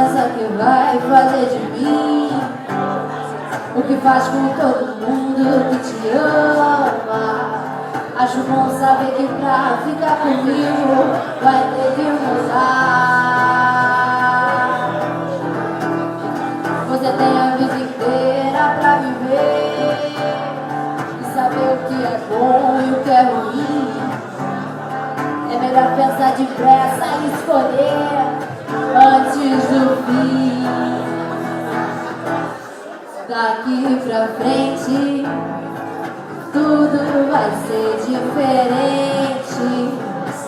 promessa que vai fazer de mim o que faz com todo mundo que te ama. Acho bom saber que pra ficar comigo vai ter que mudar. Você tem a vida inteira pra viver e saber o que é bom e o que é ruim. É melhor pensar depressa e escolher antes do fim. Daqui pra frente tudo vai ser diferente.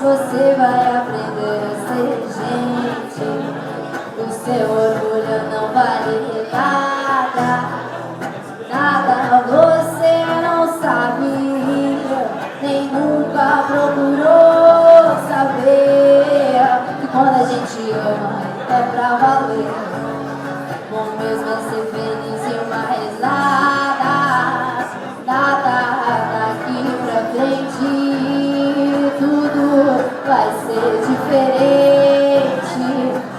Você vai aprender a ser gente. O seu orgulho não vale nada. Nada você não sabe, nem nunca procurou saber que quando a gente ama é pra valer. Bom mesmo é ser feliz e uma risada. Nada daqui pra frente, tudo vai ser diferente.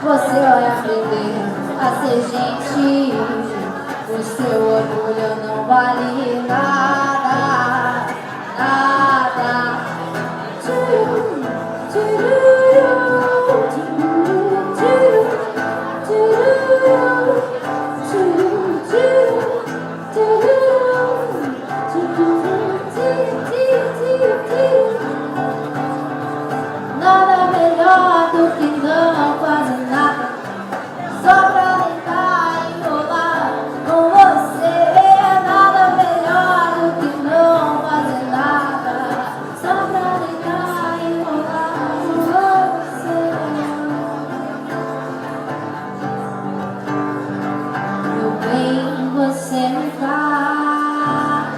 Você vai aprender a ser gente. O seu orgulho não vale nada. Nada. Nada melhor do que não fazer nada, só pra tentar enrolar com você. Nada melhor do que não fazer nada, só pra tentar enrolar com você. Meu bem, você me faz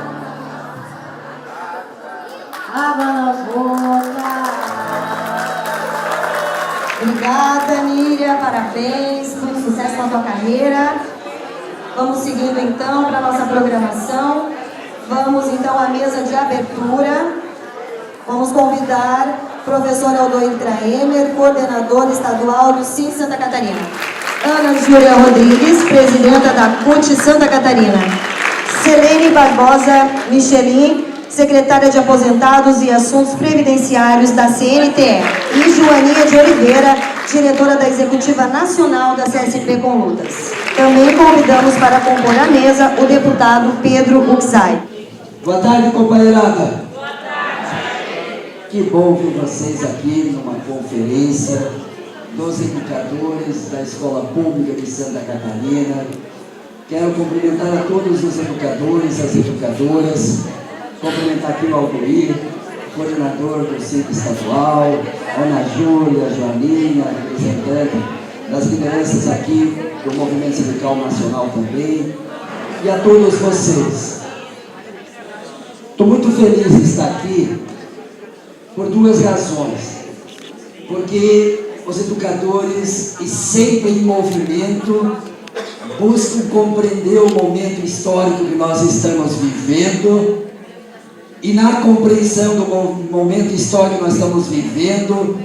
água na boca. Obrigada, Níria, parabéns, muito sucesso na tua carreira. Vamos seguindo então para a nossa programação. Vamos então à mesa de abertura. Vamos convidar o professor Aldoir Traemer, coordenador estadual do SIN Santa Catarina. Ana Júlia Rodrigues, presidenta da CUT Santa Catarina. Selene Barbosa Michelin, secretária de Aposentados e Assuntos Previdenciários da CNTE, e Joaninha de Oliveira, diretora da Executiva Nacional da CSP com Lutas. Também convidamos para compor a mesa o deputado Pedro Uxai. Boa tarde, companheirada. Boa tarde. Que bom ver vocês aqui numa conferência dos educadores da Escola Pública de Santa Catarina. Quero cumprimentar a todos os educadores, as educadoras, cumprimentar aqui o Aldoir, coordenador do CIP estadual, Ana Júlia, Joaninha, representante das lideranças aqui do Movimento Sindical Nacional também, e a todos vocês. Estou muito feliz de estar aqui por duas razões. Porque os educadores, e sempre em movimento, buscam compreender o momento histórico que nós estamos vivendo. E na compreensão do momento histórico que nós estamos vivendo,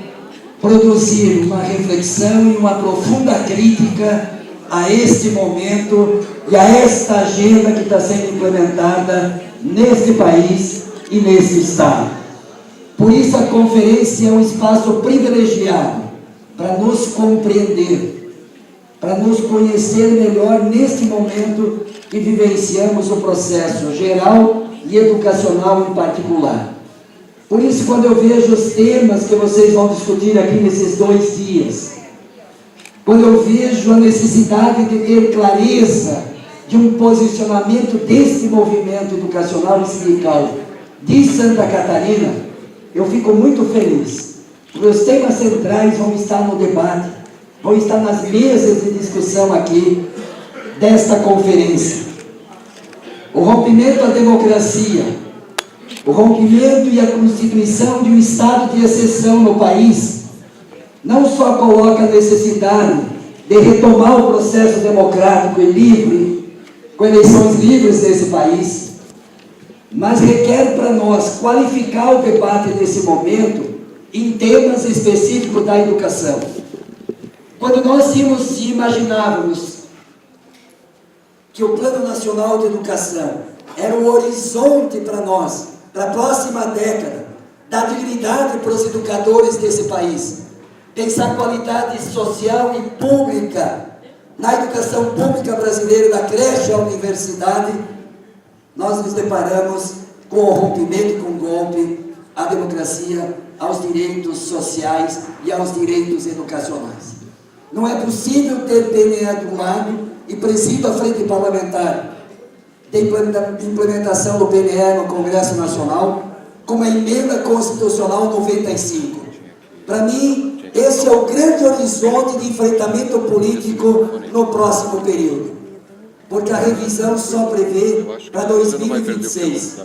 produzir uma reflexão e uma profunda crítica a este momento e a esta agenda que está sendo implementada neste país e neste estado. Por isso a conferência é um espaço privilegiado para nos compreender, para nos conhecer melhor neste momento que vivenciamos o processo geral e educacional em particular. Por isso, quando eu vejo os temas que vocês vão discutir aqui nesses 2 dias, quando eu vejo a necessidade de ter clareza de um posicionamento desse movimento educacional e sindical de Santa Catarina, eu fico muito feliz, porque os temas centrais vão estar no debate, vão estar nas mesas de discussão aqui desta conferência. O rompimento à democracia, o rompimento e a constituição de um estado de exceção no país, não só coloca a necessidade de retomar o processo democrático e livre, com eleições livres nesse país, mas requer para nós qualificar o debate nesse momento em temas específicos da educação. Quando nós imaginávamos que o Plano Nacional de Educação era o horizonte para nós, para a próxima década, dar dignidade para os educadores desse país, pensar qualidade social e pública na educação pública brasileira, da creche à universidade, nós nos deparamos com o rompimento, com o golpe à democracia, aos direitos sociais e aos direitos educacionais. Não é possível ter PNE de um lado e presido a frente parlamentar de implementação do PNE no Congresso Nacional com uma emenda constitucional 95. Para mim, esse é o grande horizonte de enfrentamento político no próximo período. Porque a revisão só prevê para 2026.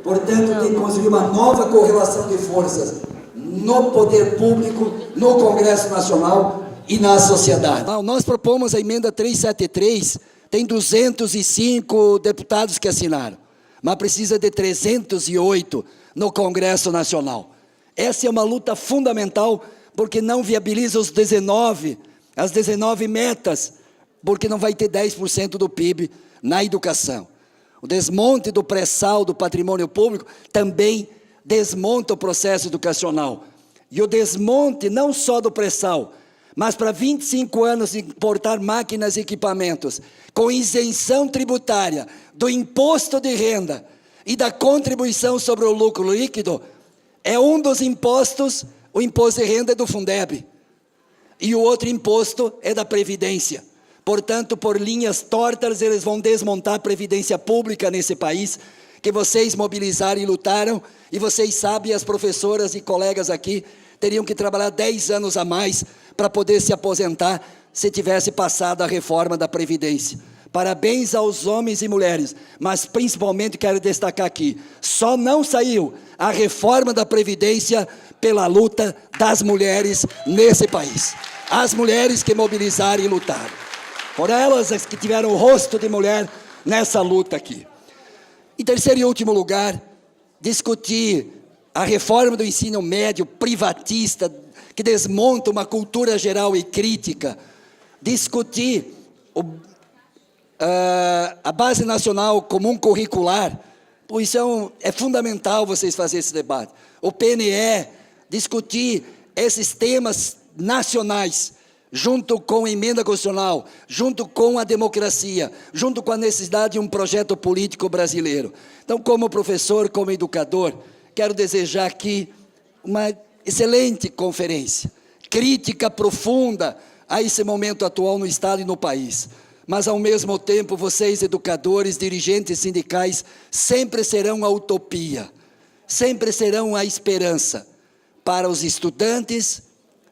Portanto, tem que construir uma nova correlação de forças no poder público, no Congresso Nacional e na sociedade. Nós propomos a emenda 373, tem 205 deputados que assinaram, mas precisa de 308 no Congresso Nacional. Essa é uma luta fundamental, porque não viabiliza as 19 metas, porque não vai ter 10% do PIB na educação. O desmonte do pré-sal do patrimônio público também desmonta o processo educacional. E o desmonte não só do pré-sal, mas para 25 anos importar máquinas e equipamentos, com isenção tributária do imposto de renda e da contribuição sobre o lucro líquido, é um dos impostos, o imposto de renda é do Fundeb, e o outro imposto é da Previdência. Portanto, por linhas tortas, eles vão desmontar a Previdência Pública nesse país, que vocês mobilizaram e lutaram, e vocês sabem, as professoras e colegas aqui teriam que trabalhar 10 anos a mais para poder se aposentar, se tivesse passado a reforma da Previdência. Parabéns aos homens e mulheres, mas principalmente quero destacar aqui, só não saiu a reforma da Previdência pela luta das mulheres nesse país. As mulheres que mobilizaram e lutaram. Por elas, as que tiveram o rosto de mulher nessa luta aqui. Em terceiro e último lugar, discutir a reforma do ensino médio privatista, que desmonta uma cultura geral e crítica. Discutir a Base Nacional Comum Curricular. Por isso é fundamental vocês fazerem esse debate. O PNE, discutir esses temas nacionais, junto com a emenda constitucional, junto com a democracia, junto com a necessidade de um projeto político brasileiro. Então, como professor, como educador, quero desejar aqui uma excelente conferência, crítica profunda a esse momento atual no Estado e no país. Mas, ao mesmo tempo, vocês, educadores, dirigentes sindicais, sempre serão a utopia, sempre serão a esperança para os estudantes,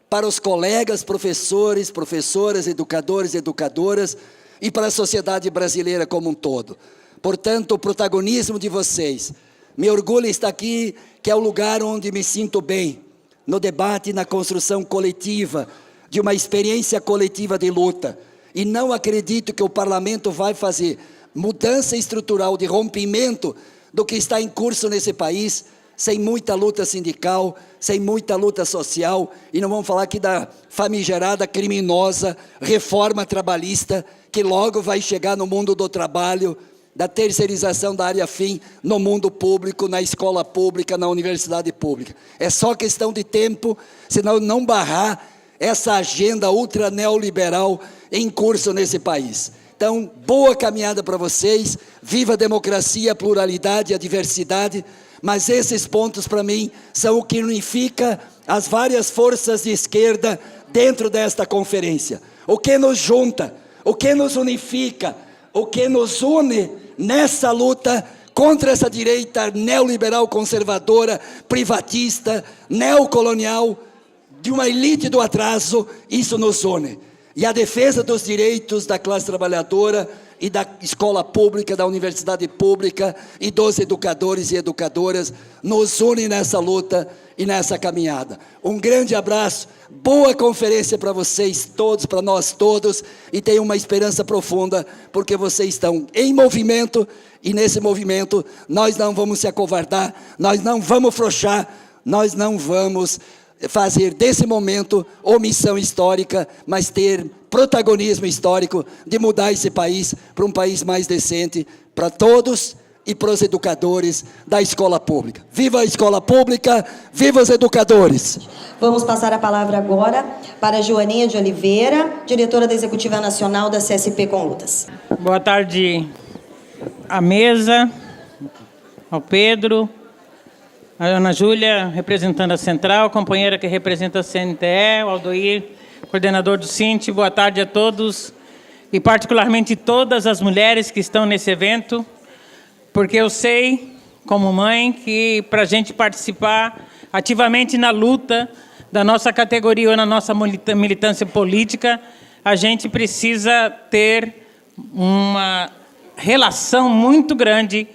para os colegas, professores, professoras, educadores, educadoras e para a sociedade brasileira como um todo. Portanto, o protagonismo de vocês, me orgulho estar aqui, que é o lugar onde me sinto bem, no debate e na construção coletiva, de uma experiência coletiva de luta. E não acredito que o parlamento vai fazer mudança estrutural de rompimento do que está em curso nesse país, sem muita luta sindical, sem muita luta social, e não vamos falar aqui da famigerada, criminosa reforma trabalhista, que logo vai chegar no mundo do trabalho, da terceirização da área fim, no mundo público, na escola pública, na universidade pública. É só questão de tempo, senão não barrar essa agenda ultra neoliberal em curso nesse país. Então, boa caminhada para vocês, viva a democracia, a pluralidade, a diversidade, mas esses pontos para mim são o que unifica as várias forças de esquerda dentro desta conferência. O que nos junta, o que nos unifica, o que nos une nessa luta contra essa direita neoliberal conservadora, privatista, neocolonial, de uma elite do atraso, isso nos une. E a defesa dos direitos da classe trabalhadora e da escola pública, da universidade pública e dos educadores e educadoras nos une nessa luta e nessa caminhada. Um grande abraço, boa conferência para vocês todos, para nós todos, e tenho uma esperança profunda, porque vocês estão em movimento, e nesse movimento nós não vamos se acovardar, nós não vamos afrouxar, nós não vamos fazer desse momento omissão histórica, mas ter protagonismo histórico de mudar esse país para um país mais decente para todos e para os educadores da escola pública. Viva a escola pública, viva os educadores! Vamos passar a palavra agora para a Joaninha de Oliveira, diretora da Executiva Nacional da CSP com Lutas. Boa tarde à mesa, ao Pedro, a Ana Júlia, representando a Central, a companheira que representa a CNTE, o Aldoir, coordenador do Cinti. Boa tarde a todos, e particularmente todas as mulheres que estão nesse evento, porque eu sei, como mãe, que para a gente participar ativamente na luta da nossa categoria ou na nossa militância política, a gente precisa ter uma relação muito grande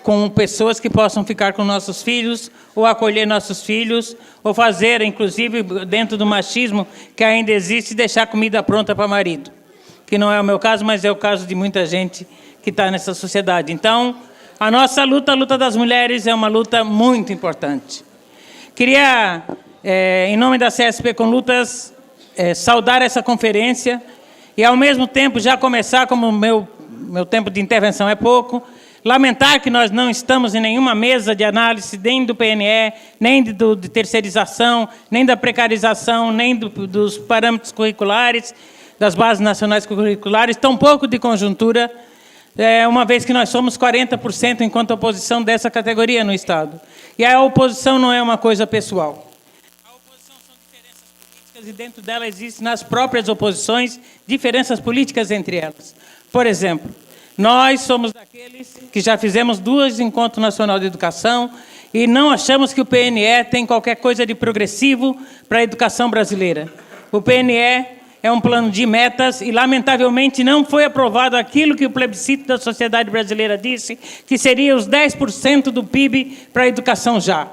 com pessoas que possam ficar com nossos filhos, ou acolher nossos filhos, ou fazer, inclusive, dentro do machismo que ainda existe, deixar comida pronta para marido. Que não é o meu caso, mas é o caso de muita gente que está nessa sociedade. Então, a nossa luta, a luta das mulheres, é uma luta muito importante. Queria, em nome da CSP com Lutas, saudar essa conferência e, ao mesmo tempo, já começar, como o meu tempo de intervenção é pouco, lamentar que nós não estamos em nenhuma mesa de análise, nem do PNE, nem de terceirização, nem da precarização, nem dos parâmetros curriculares, das bases nacionais curriculares, tampouco de conjuntura, uma vez que nós somos 40% enquanto oposição dessa categoria no Estado. E a oposição não é uma coisa pessoal. A oposição são diferenças políticas e dentro dela existem nas próprias oposições diferenças políticas entre elas. Por exemplo, nós somos daqueles que já fizemos 2 encontros nacionais de educação e não achamos que o PNE tem qualquer coisa de progressivo para a educação brasileira. O PNE é um plano de metas e, lamentavelmente, não foi aprovado aquilo que o plebiscito da sociedade brasileira disse, que seria os 10% do PIB para a educação já.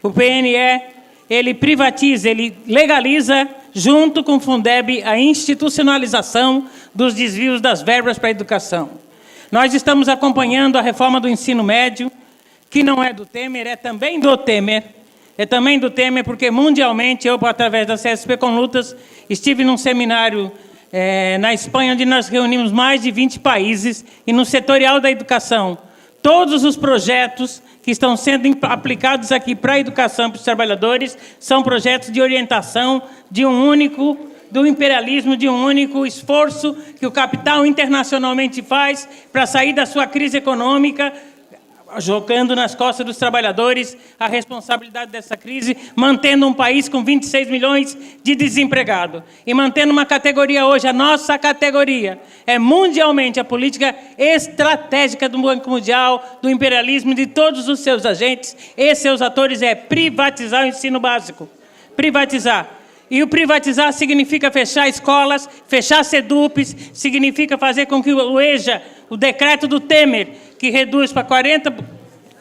O PNE, ele privatiza, ele legaliza, junto com o Fundeb, a institucionalização dos desvios das verbas para a educação. Nós estamos acompanhando a reforma do ensino médio, que não é do Temer, é também do Temer. É também do Temer, porque mundialmente, eu, através da CSP com Lutas, estive num seminário na Espanha, onde nós reunimos mais de 20 países, e no setorial da educação, todos os projetos que estão sendo aplicados aqui para a educação para os trabalhadores são projetos de orientação do imperialismo, de um único esforço que o capital internacionalmente faz para sair da sua crise econômica, jogando nas costas dos trabalhadores a responsabilidade dessa crise, mantendo um país com 26 milhões de desempregados. E mantendo uma categoria hoje, a nossa categoria, é mundialmente a política estratégica do Banco Mundial, do imperialismo, de todos os seus agentes e seus atores, é privatizar o ensino básico. Privatizar. E o privatizar significa fechar escolas, fechar SEDUPs, significa fazer com que o EJA, o decreto do Temer, que reduz para 40%,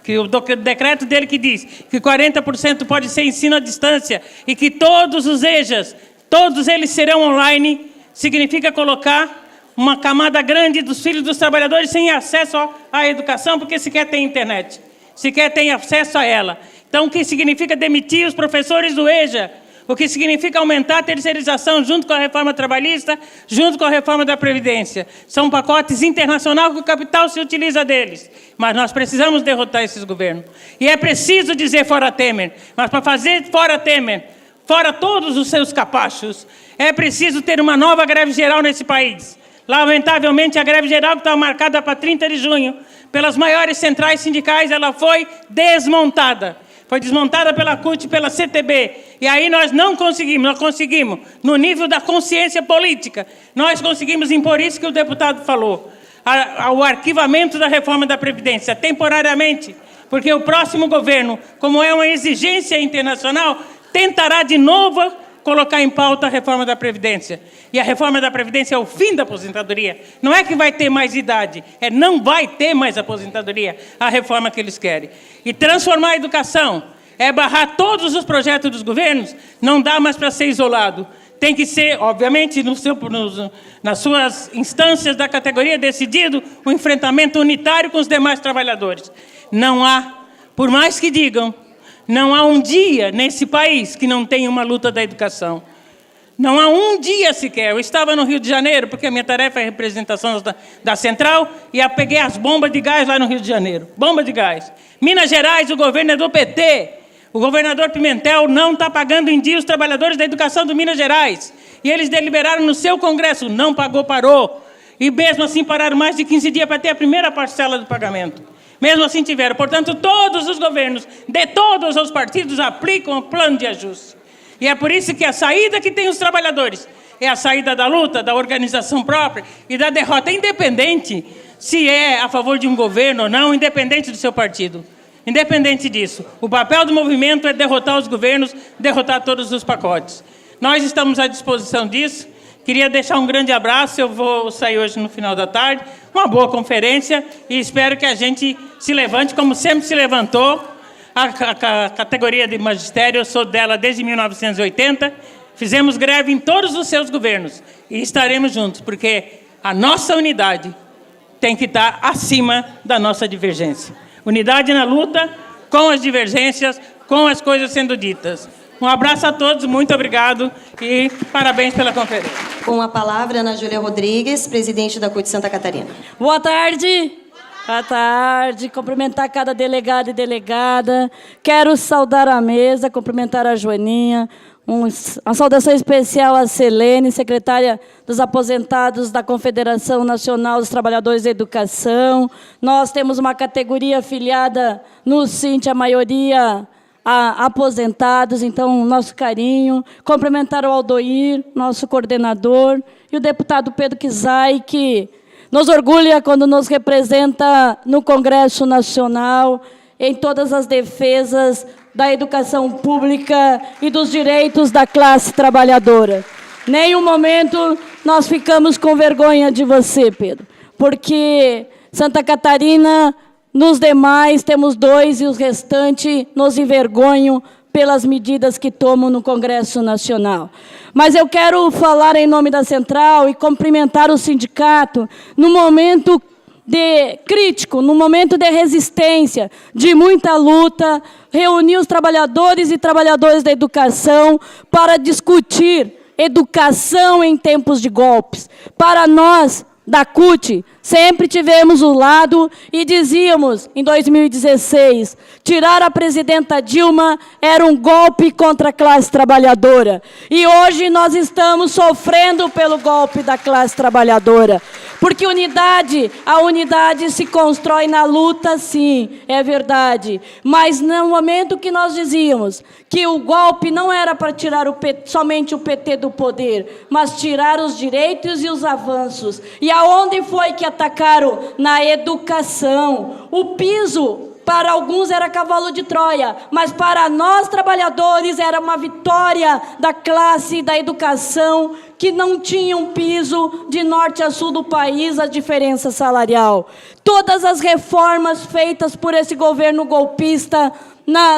que o decreto dele que diz que 40% pode ser ensino à distância e que todos os EJAs, todos eles serão online, significa colocar uma camada grande dos filhos dos trabalhadores sem acesso à educação, porque sequer tem internet, sequer tem acesso a ela. Então, o que significa demitir os professores do EJA? O que significa aumentar a terceirização junto com a reforma trabalhista, junto com a reforma da Previdência. São pacotes internacionais que o capital se utiliza deles. Mas nós precisamos derrotar esses governos. E é preciso dizer fora Temer. Mas para fazer fora Temer, fora todos os seus capachos, é preciso ter uma nova greve geral nesse país. Lamentavelmente, a greve geral que estava marcada para 30 de junho, pelas maiores centrais sindicais, ela foi desmontada. Foi desmontada pela CUT e pela CTB. E aí nós conseguimos, no nível da consciência política, nós conseguimos impor isso que o deputado falou, o arquivamento da reforma da Previdência, temporariamente, porque o próximo governo, como é uma exigência internacional, tentará de novo colocar em pauta a reforma da Previdência. E a reforma da Previdência é o fim da aposentadoria. Não é que vai ter mais idade, não vai ter mais aposentadoria, a reforma que eles querem. E transformar a educação é barrar todos os projetos dos governos, não dá mais para ser isolado. Tem que ser, obviamente, nas suas instâncias da categoria decidido, o enfrentamento unitário com os demais trabalhadores. Não há, por mais que digam, Não há um dia nesse país que não tenha uma luta da educação. Não há um dia sequer. Eu estava no Rio de Janeiro, porque a minha tarefa é representação da Central, e eu peguei as bombas de gás lá no Rio de Janeiro. Bomba de gás. Minas Gerais, o governo é do PT. O governador Pimentel não está pagando em dia os trabalhadores da educação do Minas Gerais. E eles deliberaram no seu Congresso. Não pagou, parou. E mesmo assim pararam mais de 15 dias para ter a primeira parcela do pagamento. Mesmo assim tiveram. Portanto, todos os governos de todos os partidos aplicam o plano de ajuste. E é por isso que a saída que tem os trabalhadores é a saída da luta, da organização própria e da derrota, independente se é a favor de um governo ou não, independente do seu partido. Independente disso, o papel do movimento é derrotar os governos, derrotar todos os pacotes. Nós estamos à disposição disso. Queria deixar um grande abraço, eu vou sair hoje no final da tarde, uma boa conferência e espero que a gente se levante como sempre se levantou. A categoria de magistério, eu sou dela desde 1980, fizemos greve em todos os seus governos e estaremos juntos, porque a nossa unidade tem que estar acima da nossa divergência. Unidade na luta, com as divergências, com as coisas sendo ditas. Um abraço a todos, muito obrigado e parabéns pela conferência. Com a palavra, Ana Júlia Rodrigues, presidente da CUT Santa Catarina. Boa tarde. Boa tarde, cumprimentar cada delegado e delegada. Quero saudar a mesa, cumprimentar a Joaninha. Uma saudação especial à Selene, secretária dos aposentados da Confederação Nacional dos Trabalhadores da Educação. Nós temos uma categoria afiliada no SINT, a maioria aposentados, então, nosso carinho. Cumprimentar o Aldoir, nosso coordenador, e o deputado Pedro Kizai, que nos orgulha quando nos representa no Congresso Nacional, em todas as defesas da educação pública e dos direitos da classe trabalhadora. Nenhum momento nós ficamos com vergonha de você, Pedro, porque Santa Catarina, nos demais, temos 2 e os restantes nos envergonham pelas medidas que tomam no Congresso Nacional. Mas eu quero falar em nome da Central e cumprimentar o sindicato no momento crítico, no momento de resistência, de muita luta, reunir os trabalhadores e trabalhadoras da educação para discutir educação em tempos de golpes. Para nós, da CUT, sempre tivemos o lado e dizíamos, em 2016, tirar a presidenta Dilma era um golpe contra a classe trabalhadora. E hoje nós estamos sofrendo pelo golpe da classe trabalhadora. Porque a unidade se constrói na luta, sim, é verdade. Mas no momento que nós dizíamos que o golpe não era para tirar somente o PT do poder, mas tirar os direitos e os avanços. E aonde foi que atacaram? Na educação. O piso, para alguns era cavalo de Troia, mas para nós trabalhadores era uma vitória da classe da educação, que não tinha um piso de norte a sul do país, a diferença salarial. Todas as reformas feitas por esse governo golpista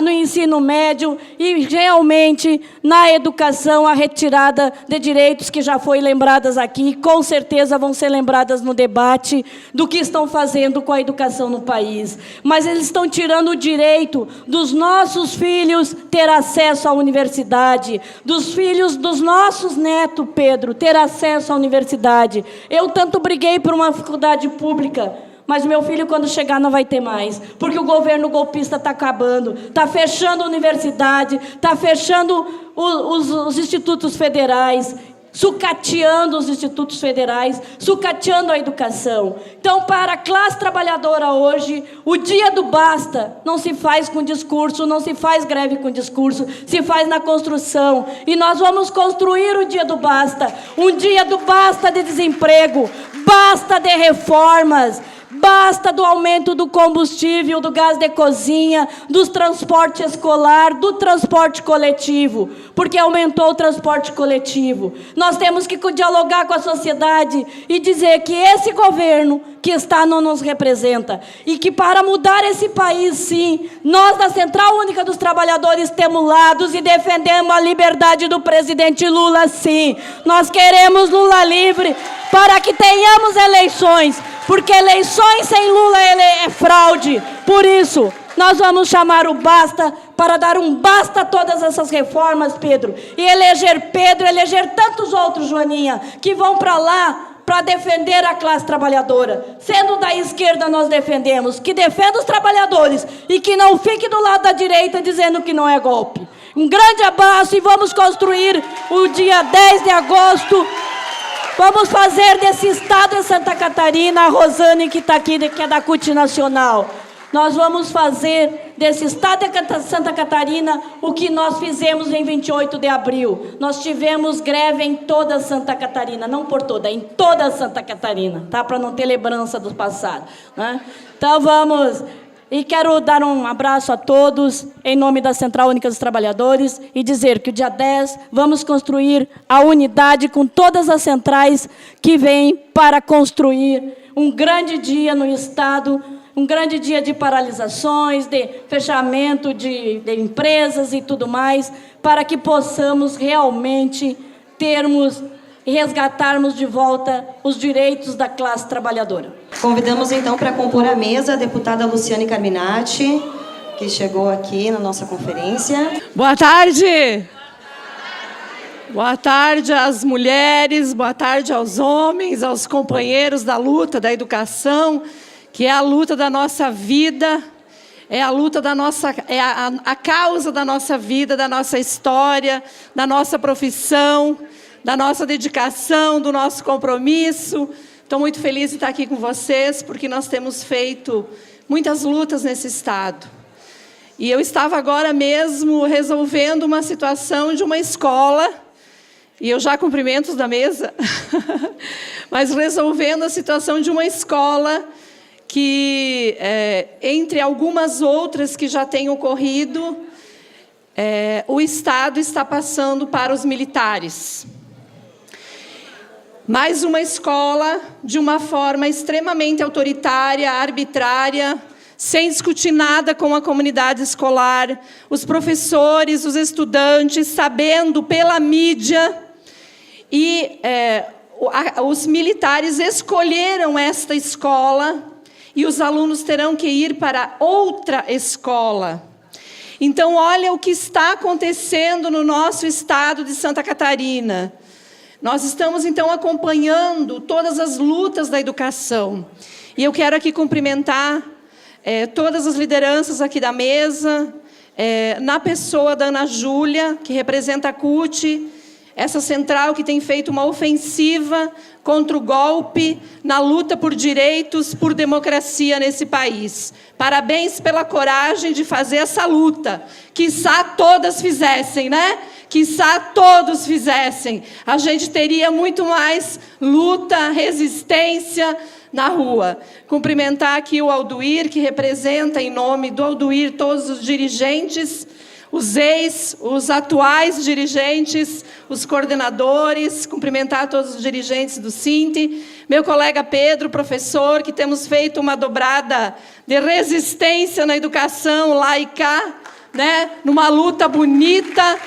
no ensino médio e realmente na educação, a retirada de direitos que já foi lembradas aqui, com certeza vão ser lembradas no debate do que estão fazendo com a educação no país. Mas eles estão tirando o direito dos nossos filhos ter acesso à universidade, dos filhos dos nossos netos, Pedro, ter acesso à universidade. Eu tanto briguei por uma faculdade pública, mas meu filho, quando chegar, não vai ter mais. Porque o governo golpista está acabando, está fechando a universidade, está fechando os institutos federais, sucateando os institutos federais, sucateando a educação. Então, para a classe trabalhadora hoje, o dia do basta não se faz com discurso, não se faz greve com discurso, se faz na construção. E nós vamos construir o dia do basta, um dia do basta de desemprego, basta de reformas, basta do aumento do combustível, do gás de cozinha, do transporte escolar, do transporte coletivo, porque aumentou o transporte coletivo. Nós temos que dialogar com a sociedade e dizer que esse governo que está não nos representa e que para mudar esse país, sim, nós da Central Única dos Trabalhadores temos lados e defendemos a liberdade do presidente Lula, sim. Nós queremos Lula livre para que tenhamos eleições, porque eleições sem Lula é fraude. Por isso, Nós vamos chamar o basta para dar um basta a todas essas reformas, Pedro. E eleger Pedro, eleger tantos outros, Joaninha, que vão para lá para defender a classe trabalhadora. Sendo da esquerda, nós defendemos, que defenda os trabalhadores e que não fique do lado da direita dizendo que não é golpe. Um grande abraço e vamos construir o dia 10 de agosto. Vamos fazer desse estado em Santa Catarina, a Rosane que está aqui, que é da CUT Nacional. Nós vamos fazer desse estado de Santa Catarina o que nós fizemos em 28 de abril. Nós tivemos greve em toda Santa Catarina, não por toda, em toda Santa Catarina, tá? Para não ter lembrança do passado, né? Então vamos... E quero dar um abraço a todos, em nome da Central Única dos Trabalhadores, e dizer que o dia 10 vamos construir a unidade com todas as centrais que vêm para construir um grande dia no Estado, um grande dia de paralisações, de fechamento de empresas e tudo mais, para que possamos realmente termos e resgatarmos de volta os direitos da classe trabalhadora. Convidamos, então, para compor a mesa a deputada Luciane Carminati, que chegou aqui na nossa conferência. Boa tarde! Boa tarde às mulheres, boa tarde aos homens, aos companheiros da luta, da educação, que é a luta da nossa vida, é a luta da nossa, é a causa da nossa vida, da nossa história, da nossa profissão, da nossa dedicação, do nosso compromisso. Estou muito feliz de estar aqui com vocês, porque nós temos feito muitas lutas nesse Estado. E eu estava agora mesmo resolvendo uma situação de uma escola, e eu já cumprimento os da mesa, mas resolvendo a situação de uma escola que, entre algumas outras que já têm ocorrido, o Estado está passando para os militares. Mais uma escola de uma forma extremamente autoritária, arbitrária, sem discutir nada com a comunidade escolar, os professores, os estudantes, sabendo pela mídia, e os militares escolheram esta escola e os alunos terão que ir para outra escola. Então, olha o que está acontecendo no nosso estado de Santa Catarina. Nós estamos, então, acompanhando todas as lutas da educação. E eu quero aqui cumprimentar todas as lideranças aqui da mesa, na pessoa da Ana Júlia, que representa a CUT, essa central que tem feito uma ofensiva contra o golpe, na luta por direitos, por democracia nesse país. Parabéns pela coragem de fazer essa luta. Quiçá todas fizessem, né? Quiçá todos fizessem. A gente teria muito mais luta, resistência na rua. Cumprimentar aqui o Alduir, que representa em nome do Alduir todos os dirigentes, os atuais dirigentes, os coordenadores, cumprimentar todos os dirigentes do Sinti, meu colega Pedro, professor, que temos feito uma dobrada de resistência na educação laica, né, numa luta bonita,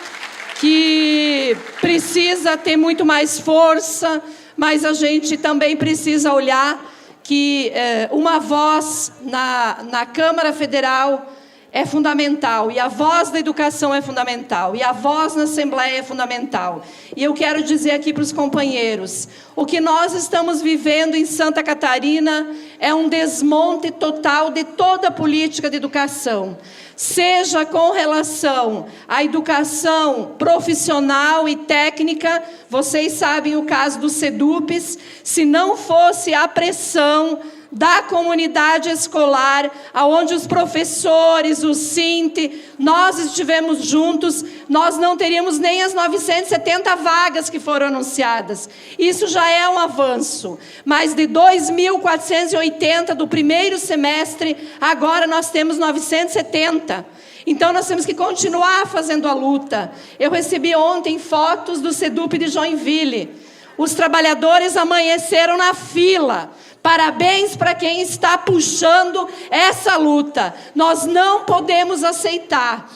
que precisa ter muito mais força, mas a gente também precisa olhar que uma voz na Câmara Federal é fundamental, e a voz da educação é fundamental, e a voz na Assembleia é fundamental. E eu quero dizer aqui para os companheiros, o que nós estamos vivendo em Santa Catarina é um desmonte total de toda a política de educação, seja com relação à educação profissional e técnica. Vocês sabem o caso dos SEDUPs, se não fosse a pressão da comunidade escolar, aonde os professores, o Sinti, nós estivemos juntos, nós não teríamos nem as 970 vagas que foram anunciadas. Isso já é um avanço. Mais de 2.480 do primeiro semestre, agora nós temos 970. Então, nós temos que continuar fazendo a luta. Eu recebi ontem fotos do SEDUP de Joinville. Os trabalhadores amanheceram na fila. Parabéns para quem está puxando essa luta. Nós não podemos aceitar.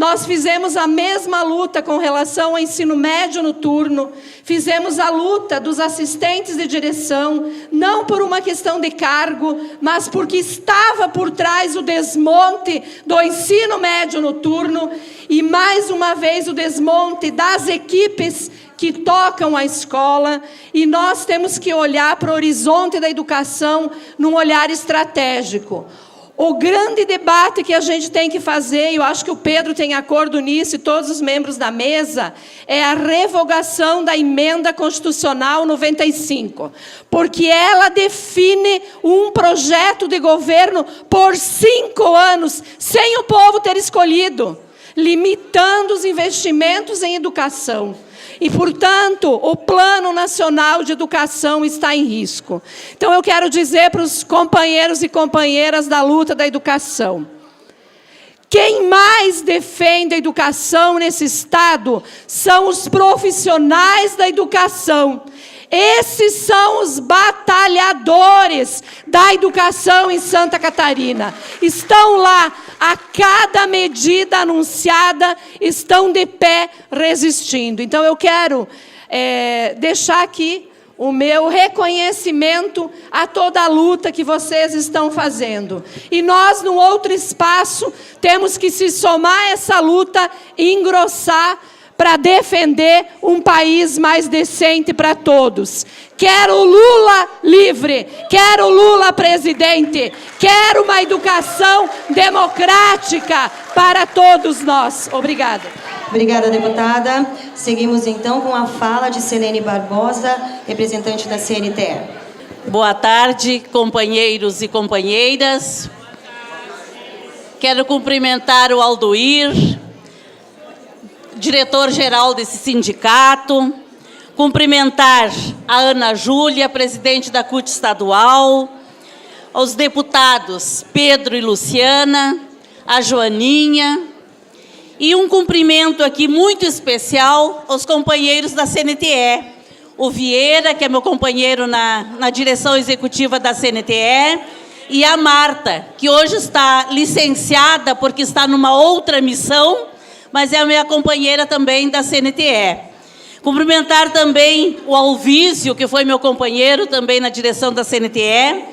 Nós fizemos a mesma luta com relação ao ensino médio noturno, fizemos a luta dos assistentes de direção, não por uma questão de cargo, mas porque estava por trás o desmonte do ensino médio noturno e, mais uma vez, o desmonte das equipes que tocam a escola, e nós temos que olhar para o horizonte da educação num olhar estratégico. O grande debate que a gente tem que fazer, e eu acho que o Pedro tem acordo nisso, e todos os membros da mesa, é a revogação da emenda constitucional 95, porque ela define um projeto de governo por 5 anos, sem o povo ter escolhido, limitando os investimentos em educação. E, portanto, o Plano Nacional de Educação está em risco. Então, eu quero dizer para os companheiros e companheiras da luta da educação: quem mais defende a educação nesse Estado são os profissionais da educação. Esses são os batalhadores da educação em Santa Catarina. Estão lá, a cada medida anunciada, estão de pé resistindo. Então, eu quero deixar aqui o meu reconhecimento a toda a luta que vocês estão fazendo. E nós, num outro espaço, temos que se somar a essa luta e engrossar para defender um país mais decente para todos. Quero Lula livre, quero Lula presidente, quero uma educação democrática para todos nós. Obrigada. Obrigada, deputada. Seguimos, então, com a fala de Selene Barbosa, representante da CNTE. Boa tarde, companheiros e companheiras. Quero cumprimentar o Aldoir, diretor-geral desse sindicato, cumprimentar a Ana Júlia, presidente da CUT estadual, aos deputados Pedro e Luciana, a Joaninha, e um cumprimento aqui muito especial aos companheiros da CNTE, o Vieira, que é meu companheiro na direção executiva da CNTE, e a Marta, que hoje está licenciada porque está numa outra missão, mas é a minha companheira também da CNTE. Cumprimentar também o Alvísio, que foi meu companheiro também na direção da CNTE,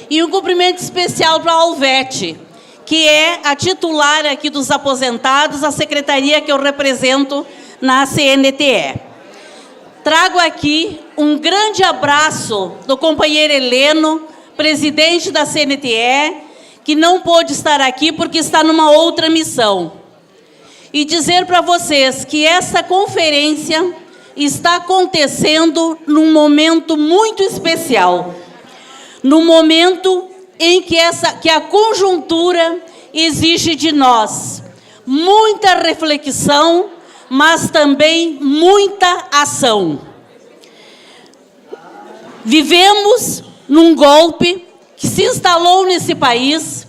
e um cumprimento especial para a Alvete, que é a titular aqui dos aposentados, a secretaria que eu represento na CNTE. Trago aqui um grande abraço do companheiro Heleno, presidente da CNTE, que não pôde estar aqui porque está numa outra missão. E dizer para vocês que essa conferência está acontecendo num momento muito especial, num momento em que a conjuntura exige de nós muita reflexão, mas também muita ação. Vivemos num golpe que se instalou nesse país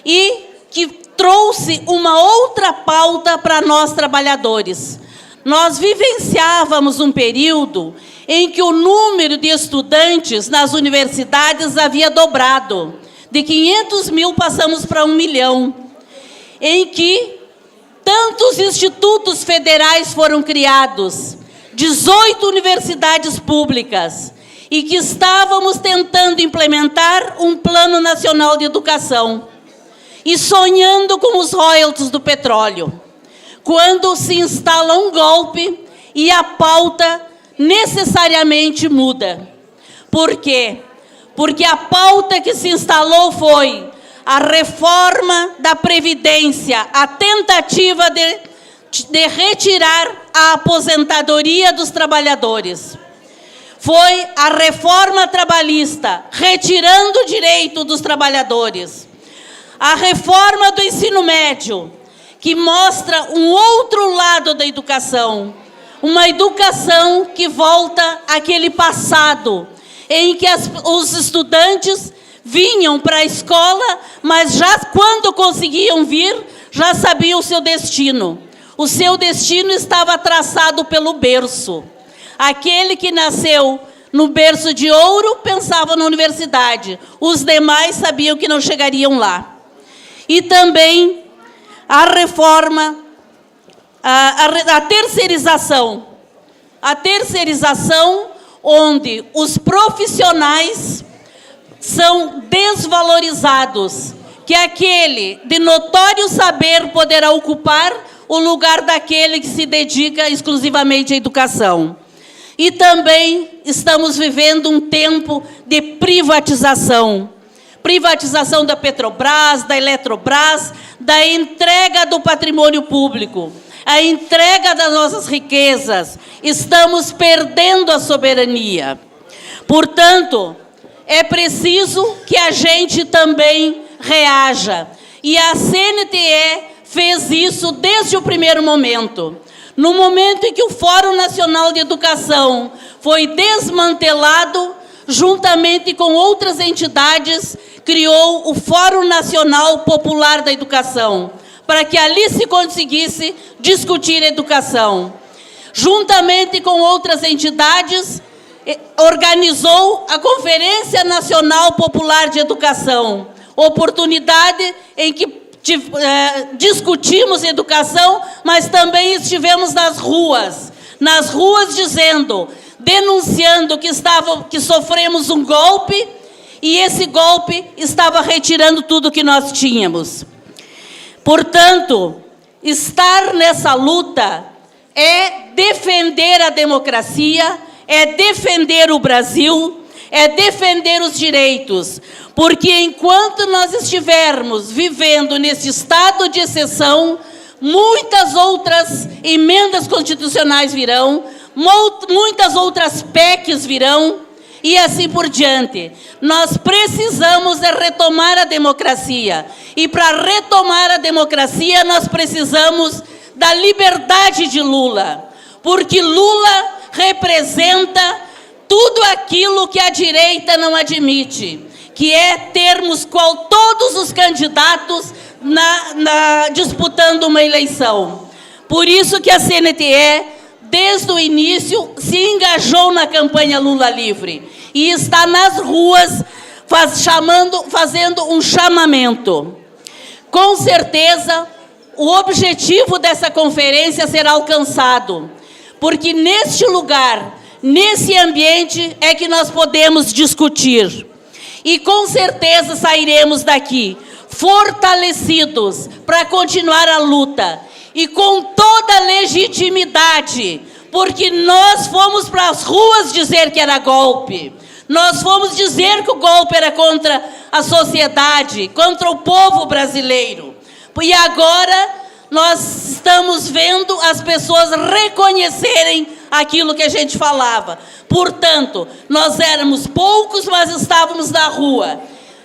e que trouxe uma outra pauta para nós trabalhadores. Nós vivenciávamos um período em que o número de estudantes nas universidades havia dobrado. De 500 mil passamos para 1 milhão. Em que tantos institutos federais foram criados, 18 universidades públicas, e que estávamos tentando implementar um Plano Nacional de Educação e sonhando com os royalties do petróleo, quando se instala um golpe e a pauta necessariamente muda. Por quê? Porque a pauta que se instalou foi a reforma da Previdência, a tentativa de retirar a aposentadoria dos trabalhadores. Foi a reforma trabalhista, retirando o direito dos trabalhadores. A reforma do ensino médio, que mostra um outro lado da educação, uma educação que volta àquele passado, em que os estudantes vinham para a escola, mas já quando conseguiam vir, já sabiam o seu destino. O seu destino estava traçado pelo berço. Aquele que nasceu no berço de ouro pensava na universidade. Os demais sabiam que não chegariam lá. E também a reforma a terceirização. A terceirização onde os profissionais são desvalorizados, que aquele de notório saber poderá ocupar o lugar daquele que se dedica exclusivamente à educação. E também estamos vivendo um tempo de privatização. Privatização da Petrobras, da Eletrobras, da entrega do patrimônio público, a entrega das nossas riquezas. Estamos perdendo a soberania. Portanto, é preciso que a gente também reaja. E a CNTE fez isso desde o primeiro momento. No momento em que o Fórum Nacional de Educação foi desmantelado, juntamente com outras entidades, criou o Fórum Nacional Popular da Educação, para que ali se conseguisse discutir educação. Juntamente com outras entidades, organizou a Conferência Nacional Popular de Educação, oportunidade em que discutimos educação, mas também estivemos nas ruas dizendo, denunciando que sofremos um golpe, e esse golpe estava retirando tudo que nós tínhamos. Portanto, estar nessa luta é defender a democracia, é defender o Brasil, é defender os direitos, porque enquanto nós estivermos vivendo nesse estado de exceção, muitas outras emendas constitucionais virão, muitas outras PECs virão, e assim por diante. Nós precisamos retomar a democracia. E para retomar a democracia, nós precisamos da liberdade de Lula. Porque Lula representa tudo aquilo que a direita não admite, que é termos todos os candidatos disputando uma eleição. Por isso que a CNTE, desde o início, se engajou na campanha Lula Livre e está nas ruas fazendo um chamamento. Com certeza, o objetivo dessa conferência será alcançado, porque neste lugar, nesse ambiente, é que nós podemos discutir. E com certeza sairemos daqui fortalecidos para continuar a luta e com toda a legitimidade, porque nós fomos para as ruas dizer que era golpe. Nós fomos dizer que o golpe era contra a sociedade, contra o povo brasileiro. E agora nós estamos vendo as pessoas reconhecerem aquilo que a gente falava. Portanto, nós éramos poucos, mas estávamos na rua.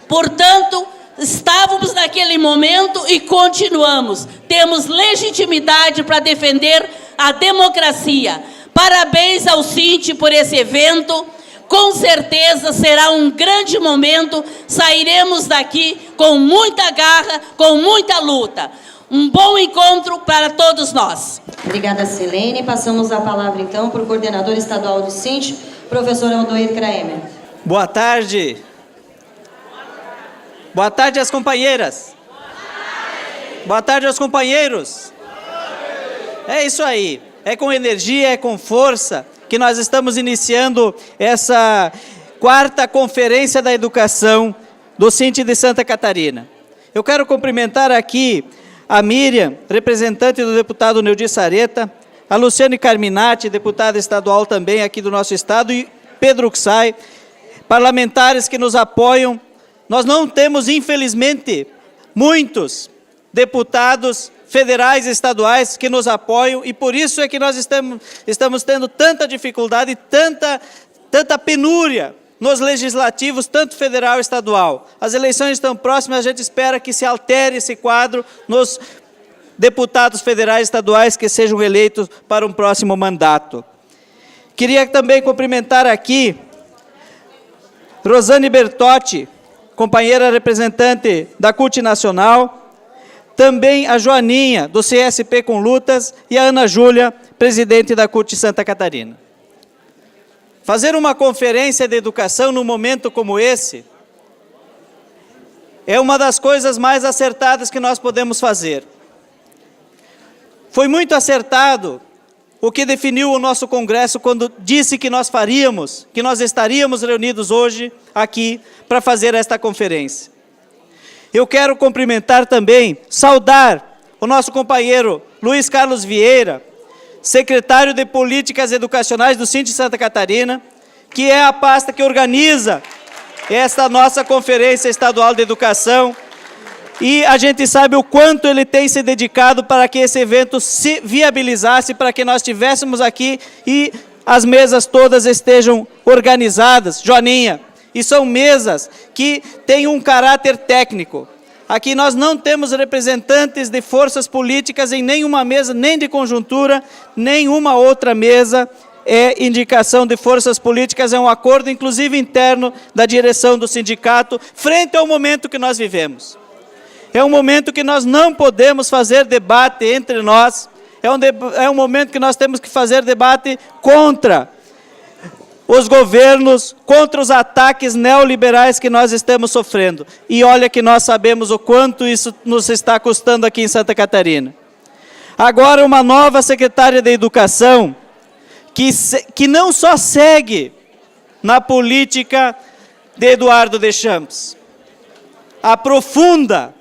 Portanto, estávamos naquele momento e continuamos. Temos legitimidade para defender a democracia. Parabéns ao Cinti por esse evento. Com certeza será um grande momento. Sairemos daqui com muita garra, com muita luta. Um bom encontro para todos nós. Obrigada, Silene. Passamos a palavra, então, para o coordenador estadual do Cinti, professor Aldoir Kraemer. Boa tarde. Boa tarde às companheiras. Boa tarde aos companheiros. É isso aí. É com energia, é com força que nós estamos iniciando essa 4ª Conferência da Educação do Cinti de Santa Catarina. Eu quero cumprimentar aqui a Miriam, representante do deputado Neudi Sareta, a Luciane Carminati, deputada estadual também aqui do nosso estado, e Pedro Uxai, parlamentares que nos apoiam. Nós não temos, infelizmente, muitos deputados federais e estaduais que nos apoiam, e por isso é que nós estamos tendo tanta dificuldade, tanta penúria nos legislativos, tanto federal e estadual. As eleições estão próximas, a gente espera que se altere esse quadro nos deputados federais e estaduais que sejam eleitos para um próximo mandato. Queria também cumprimentar aqui Rosane Bertotti, companheira representante da CUT Nacional, também a Joaninha, do CSP com Lutas, e a Ana Júlia, presidente da CUT Santa Catarina. Fazer uma conferência de educação num momento como esse é uma das coisas mais acertadas que nós podemos fazer. foi muito acertado o que definiu o nosso Congresso quando disse que nós estaríamos reunidos hoje aqui para fazer esta conferência. Eu quero cumprimentar também, saudar o nosso companheiro Luiz Carlos Vieira, secretário de Políticas Educacionais do Sint Santa Catarina, que é a pasta que organiza esta nossa Conferência Estadual de Educação, e a gente sabe o quanto ele tem se dedicado para que esse evento se viabilizasse, para que nós estivéssemos aqui e as mesas todas estejam organizadas. Joaninha, e são mesas que têm um caráter técnico. Aqui nós não temos representantes de forças políticas em nenhuma mesa, nem de conjuntura, nenhuma outra mesa é indicação de forças políticas, é um acordo inclusive interno da direção do sindicato, frente ao momento que nós vivemos. É um momento que nós não podemos fazer debate entre nós, é um momento que nós temos que fazer debate contra os governos, contra os ataques neoliberais que nós estamos sofrendo. E olha que nós sabemos o quanto isso nos está custando aqui em Santa Catarina. Agora uma nova secretária de Educação, que não só segue na política de Eduardo Deschamps, aprofunda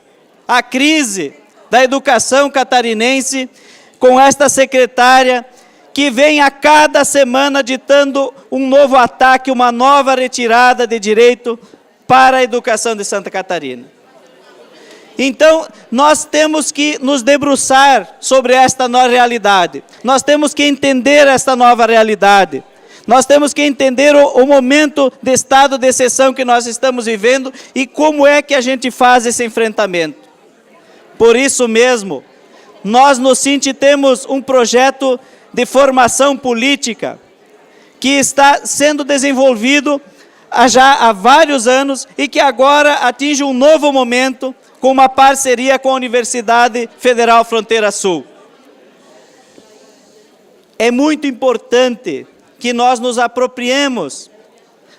a crise da educação catarinense com esta secretária que vem a cada semana ditando um novo ataque, uma nova retirada de direito para a educação de Santa Catarina. Então, nós temos que nos debruçar sobre esta nova realidade. Nós temos que entender esta nova realidade. Nós temos que entender o momento de estado de exceção que nós estamos vivendo e como é que a gente faz esse enfrentamento. Por isso mesmo, nós no Sint temos um projeto de formação política que está sendo desenvolvido já há vários anos e que agora atinge um novo momento com uma parceria com a Universidade Federal Fronteira Sul. É muito importante que nós nos apropriemos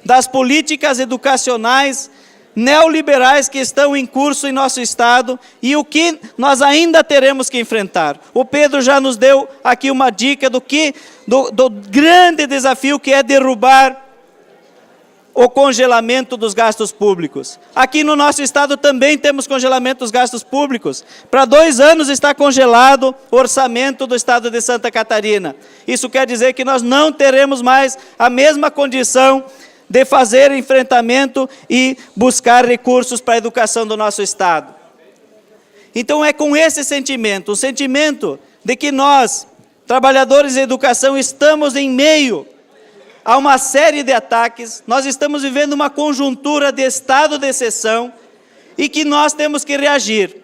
das políticas educacionais neoliberais que estão em curso em nosso Estado e o que nós ainda teremos que enfrentar. O Pedro já nos deu aqui uma dica do grande desafio que é derrubar o congelamento dos gastos públicos. Aqui no nosso Estado também temos congelamento dos gastos públicos. Para 2 anos está congelado o orçamento do Estado de Santa Catarina. Isso quer dizer que nós não teremos mais a mesma condição de fazer enfrentamento e buscar recursos para a educação do nosso Estado. Então é com esse sentimento, o sentimento de que nós, trabalhadores de educação, estamos em meio a uma série de ataques, nós estamos vivendo uma conjuntura de estado de exceção e que nós temos que reagir.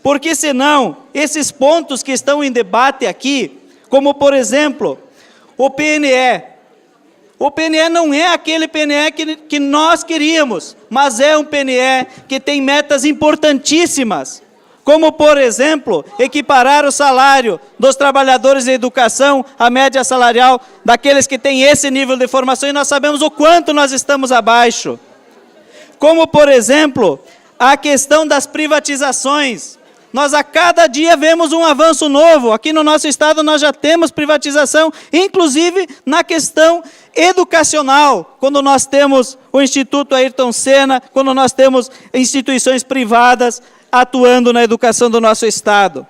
Porque senão, esses pontos que estão em debate aqui, como por exemplo, o PNE, o PNE não é aquele PNE que nós queríamos, mas é um PNE que tem metas importantíssimas, como, por exemplo, equiparar o salário dos trabalhadores de educação à média salarial daqueles que têm esse nível de formação, e nós sabemos o quanto nós estamos abaixo. Como, por exemplo, a questão das privatizações. Nós a cada dia vemos um avanço novo. Aqui no nosso Estado nós já temos privatização, inclusive na questão educacional, quando nós temos o Instituto Ayrton Senna, quando nós temos instituições privadas atuando na educação do nosso Estado.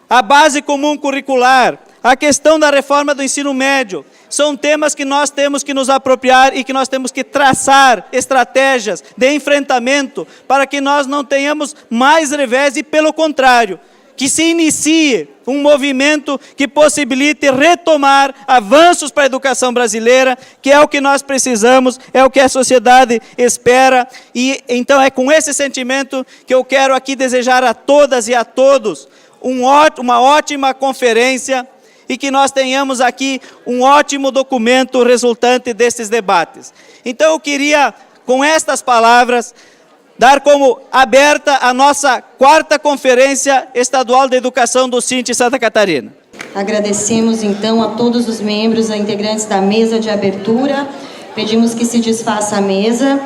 A base comum curricular, a questão da reforma do ensino médio, são temas que nós temos que nos apropriar e que nós temos que traçar estratégias de enfrentamento para que nós não tenhamos mais revés e, pelo contrário, que se inicie um movimento que possibilite retomar avanços para a educação brasileira, que é o que nós precisamos, é o que a sociedade espera. E então é com esse sentimento que eu quero aqui desejar a todas e a todos uma ótima conferência e que nós tenhamos aqui um ótimo documento resultante desses debates. Então eu queria, com estas palavras, dar como aberta a nossa 4ª Conferência Estadual de Educação do Sint Santa Catarina. Agradecemos então a todos os membros, a integrantes da mesa de abertura. Pedimos que se desfaça a mesa.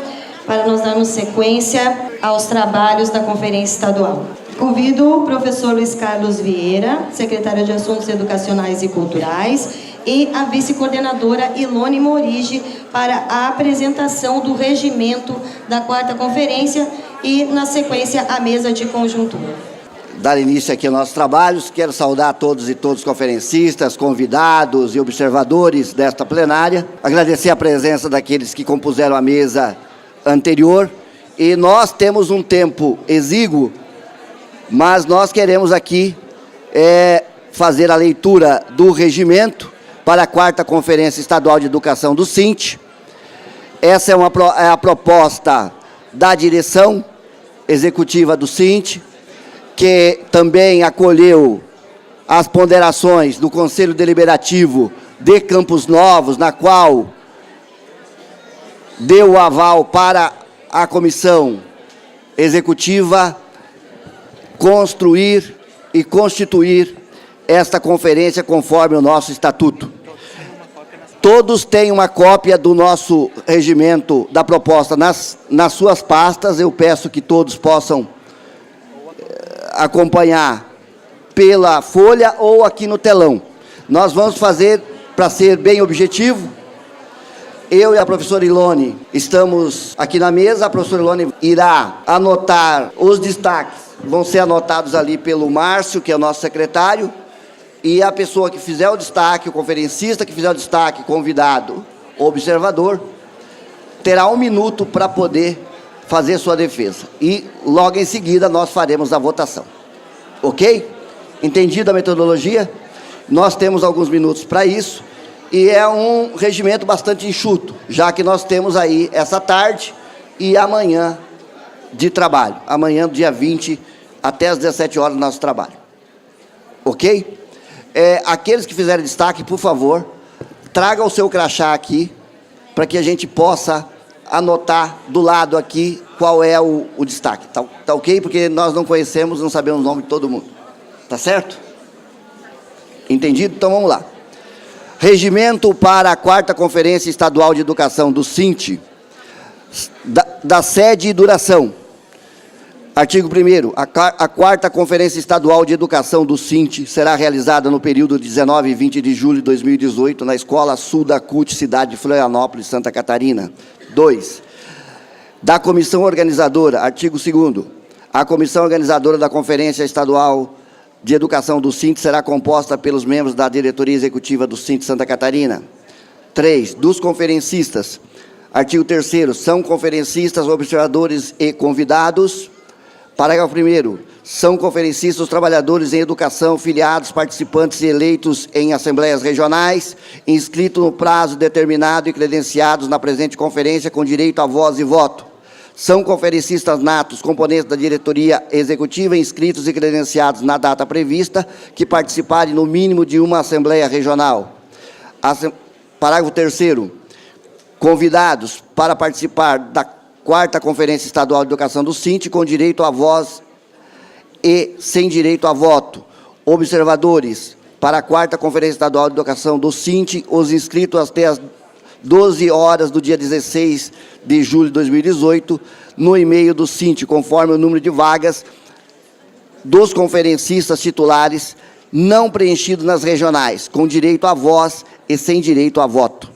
para nós darmos sequência aos trabalhos da Conferência Estadual. Convido o professor Luiz Carlos Vieira, secretário de Assuntos Educacionais e Culturais, e a vice-coordenadora Ilone Morigi para a apresentação do regimento da 4ª Conferência e, na sequência, a mesa de conjuntura. Dar início aqui aos nossos trabalhos, quero saudar todos e todos os conferencistas, convidados e observadores desta plenária, agradecer a presença daqueles que compuseram a mesa anterior, e nós temos um tempo exíguo, mas nós queremos aqui fazer a leitura do regimento para a 4ª Conferência Estadual de Educação do SINT. Essa é a proposta da direção executiva do SINT, que também acolheu as ponderações do Conselho Deliberativo de Campos Novos, na qual deu o aval para a comissão executiva construir e constituir esta conferência conforme o nosso estatuto. Todos têm uma cópia do nosso regimento da proposta nas suas pastas. Eu peço que todos possam acompanhar pela folha ou aqui no telão. Nós vamos fazer, para ser bem objetivo, eu e a professora Ilone estamos aqui na mesa, a professora Ilone irá anotar os destaques, vão ser anotados ali pelo Márcio, que é o nosso secretário, e a pessoa que fizer o destaque, o conferencista que fizer o destaque, convidado, observador, terá 1 minuto para poder fazer sua defesa. E logo em seguida nós faremos a votação. Ok? Entendida a metodologia? Nós temos alguns minutos para isso, e é um regimento bastante enxuto, já que nós temos aí essa tarde e amanhã de trabalho. Amanhã, dia 20, até às 17 horas, nosso trabalho. Ok? Aqueles que fizerem destaque, por favor, tragam o seu crachá aqui, para que a gente possa anotar do lado aqui qual é o destaque. Tá ok? Porque nós não conhecemos, não sabemos o nome de todo mundo. Tá certo? Entendido? Então vamos lá. Regimento para a 4ª Conferência Estadual de Educação do SINT, da sede e duração. Artigo 1º, a 4ª Conferência Estadual de Educação do SINT será realizada no período de 19 e 20 de julho de 2018, na Escola Sul da CUT, cidade de Florianópolis, Santa Catarina. 2. Da Comissão Organizadora, artigo 2º, a Comissão Organizadora da Conferência Estadual de Educação do SINT será composta pelos membros da Diretoria Executiva do SINT Santa Catarina. 3. Dos conferencistas, artigo 3º, são conferencistas, observadores e convidados. Parágrafo 1º, são conferencistas os trabalhadores em educação, filiados, participantes e eleitos em assembleias regionais, inscritos no prazo determinado e credenciados na presente conferência com direito a voz e voto. São conferencistas natos, componentes da diretoria executiva, inscritos e credenciados na data prevista, que participarem no mínimo de uma assembleia regional. Parágrafo 3º, convidados para participar da 4ª Conferência Estadual de Educação do SINT, com direito à voz e sem direito a voto. Observadores para a 4ª Conferência Estadual de Educação do SINT, os inscritos até as 12 horas do dia 16 de julho de 2018, no e-mail do SINT, conforme o número de vagas dos conferencistas titulares não preenchidos nas regionais, com direito à voz e sem direito a voto.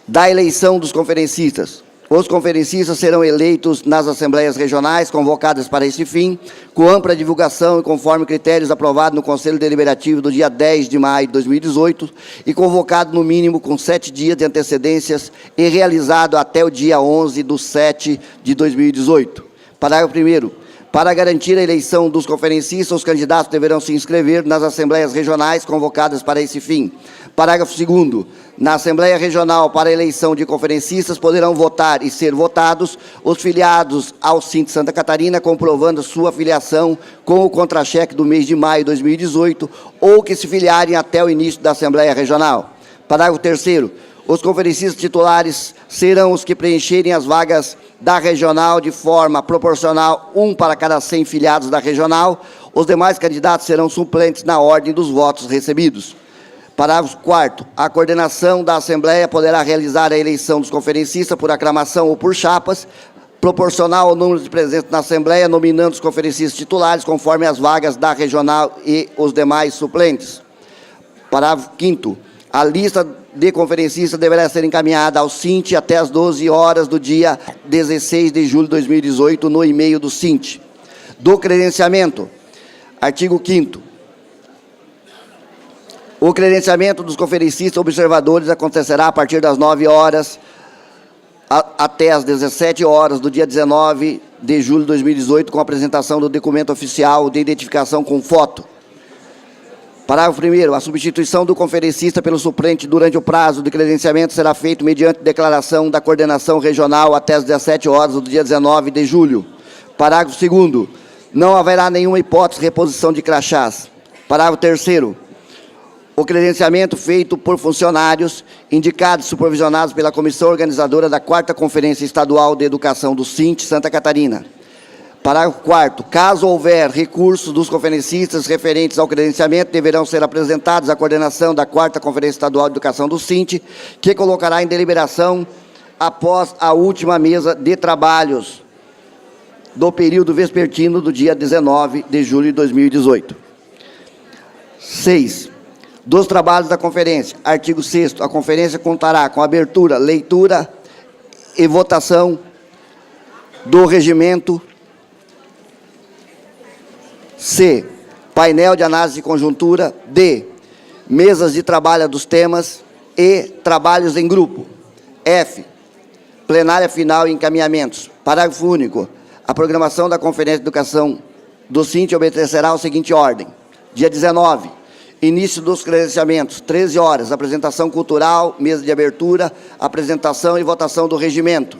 Da eleição dos conferencistas. Os conferencistas serão eleitos nas assembleias regionais convocadas para esse fim, com ampla divulgação e conforme critérios aprovados no Conselho Deliberativo do dia 10 de maio de 2018 e convocado no mínimo com 7 dias de antecedências e realizado até o dia 11/7 de 2018. Parágrafo 1º. Para garantir a eleição dos conferencistas, os candidatos deverão se inscrever nas assembleias regionais convocadas para esse fim. Parágrafo 2º. Na Assembleia Regional para a eleição de conferencistas poderão votar e ser votados os filiados ao SINT Santa Catarina, comprovando sua filiação com o contra-cheque do mês de maio de 2018 ou que se filiarem até o início da Assembleia Regional. Parágrafo 3º. Os conferencistas titulares serão os que preencherem as vagas da regional de forma proporcional, 1 para cada 100 filiados da regional. Os demais candidatos serão suplentes na ordem dos votos recebidos. Parágrafo 4º. A coordenação da Assembleia poderá realizar a eleição dos conferencistas por aclamação ou por chapas, proporcional ao número de presentes na Assembleia, nominando os conferencistas titulares conforme as vagas da regional e os demais suplentes. Parágrafo 5º. A lista de conferencistas deverá ser encaminhada ao SINT até às 12 horas do dia 16 de julho de 2018 no e-mail do SINT. Do credenciamento. Artigo 5º. O credenciamento dos conferencistas observadores acontecerá a partir das 9 horas até às 17 horas do dia 19 de julho de 2018, com a apresentação do documento oficial de identificação com foto. Parágrafo 1º. A substituição do conferencista pelo suplente durante o prazo de credenciamento será feito mediante declaração da coordenação regional até às 17 horas do dia 19 de julho. Parágrafo 2º. Não haverá nenhuma hipótese de reposição de crachás. Parágrafo 3º. O credenciamento feito por funcionários indicados e supervisionados pela comissão organizadora da 4ª Conferência Estadual de Educação do SINT Santa Catarina. Parágrafo 4º. Caso houver recursos dos conferencistas referentes ao credenciamento, deverão ser apresentados à coordenação da 4ª Conferência Estadual de Educação do SINT, que colocará em deliberação após a última mesa de trabalhos do período vespertino do dia 19 de julho de 2018. 6. Dos trabalhos da conferência. Artigo 6º. A conferência contará com abertura, leitura e votação do regimento. C. Painel de análise de conjuntura. D. Mesas de trabalho dos temas. E. Trabalhos em grupo. F. Plenária final e encaminhamentos. Parágrafo único. A programação da Conferência de Educação do SINT obedecerá à seguinte ordem. Dia 19, início dos credenciamentos, 13 horas, apresentação cultural, mesa de abertura, apresentação e votação do regimento.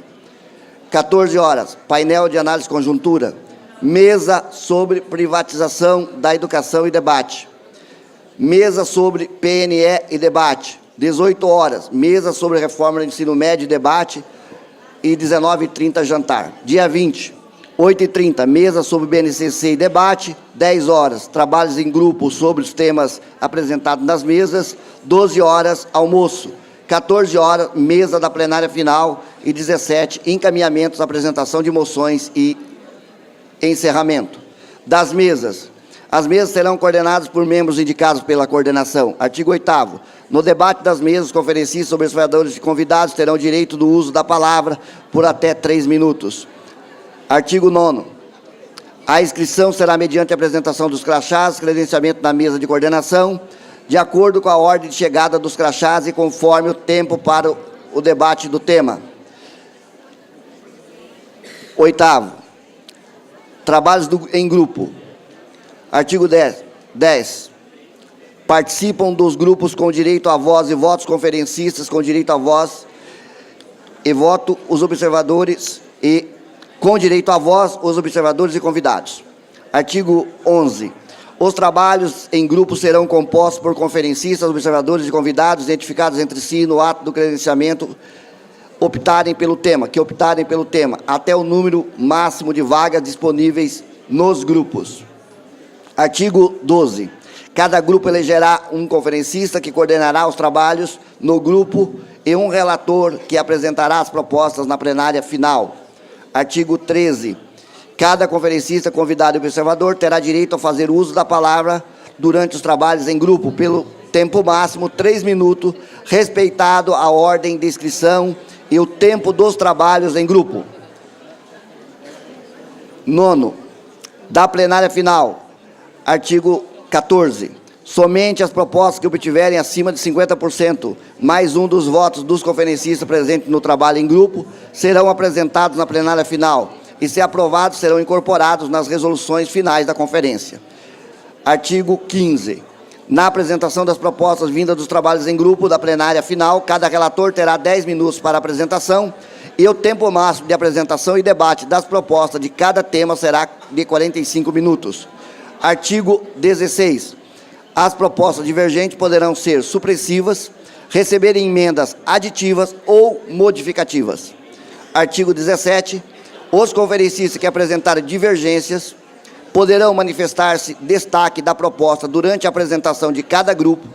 14 horas, painel de análise conjuntura, mesa sobre privatização da educação e debate. Mesa sobre PNE e debate. 18 horas, mesa sobre reforma do ensino médio e debate. E 19h30, jantar. Dia 20, 8h30, mesa sobre BNCC e debate. 10 horas, trabalhos em grupo sobre os temas apresentados nas mesas. 12 horas, almoço. 14 horas, mesa da plenária final. E 17, encaminhamentos, apresentação de moções e encerramento. Das mesas. As mesas serão coordenadas por membros indicados pela coordenação. Artigo 8º. No debate das mesas, os conferencistas, observadores e convidados terão direito do uso da palavra por até 3 minutos. Artigo 9º. A inscrição será mediante a apresentação dos crachás, credenciamento na mesa de coordenação, de acordo com a ordem de chegada dos crachás e conforme o tempo para o debate do tema. 8º. Trabalhos em grupo. Artigo 10. Participam dos grupos com direito à voz e votos, conferencistas com direito à voz e voto, os observadores e com direito à voz, os observadores e convidados. Artigo 11. Os trabalhos em grupo serão compostos por conferencistas, observadores e convidados, identificados entre si no ato do credenciamento, que optarem pelo tema, até o número máximo de vagas disponíveis nos grupos. Artigo 12. Cada grupo elegerá um conferencista que coordenará os trabalhos no grupo e um relator que apresentará as propostas na plenária final. Artigo 13. Cada conferencista, convidado e observador terá direito a fazer uso da palavra durante os trabalhos em grupo, pelo tempo máximo, 3 minutos, respeitado a ordem de inscrição e o tempo dos trabalhos em grupo. 9º. Da plenária final. Artigo 14. Somente as propostas que obtiverem acima de 50%, mais um dos votos dos conferencistas presentes no trabalho em grupo, serão apresentados na plenária final e, se aprovados, serão incorporados nas resoluções finais da conferência. Artigo 15. Na apresentação das propostas vindas dos trabalhos em grupo da plenária final, cada relator terá 10 minutos para a apresentação e o tempo máximo de apresentação e debate das propostas de cada tema será de 45 minutos. Artigo 16. As propostas divergentes poderão ser supressivas, receber emendas aditivas ou modificativas. Artigo 17. Os conferencistas que apresentarem divergências poderão manifestar-se destaque da proposta durante a apresentação de cada grupo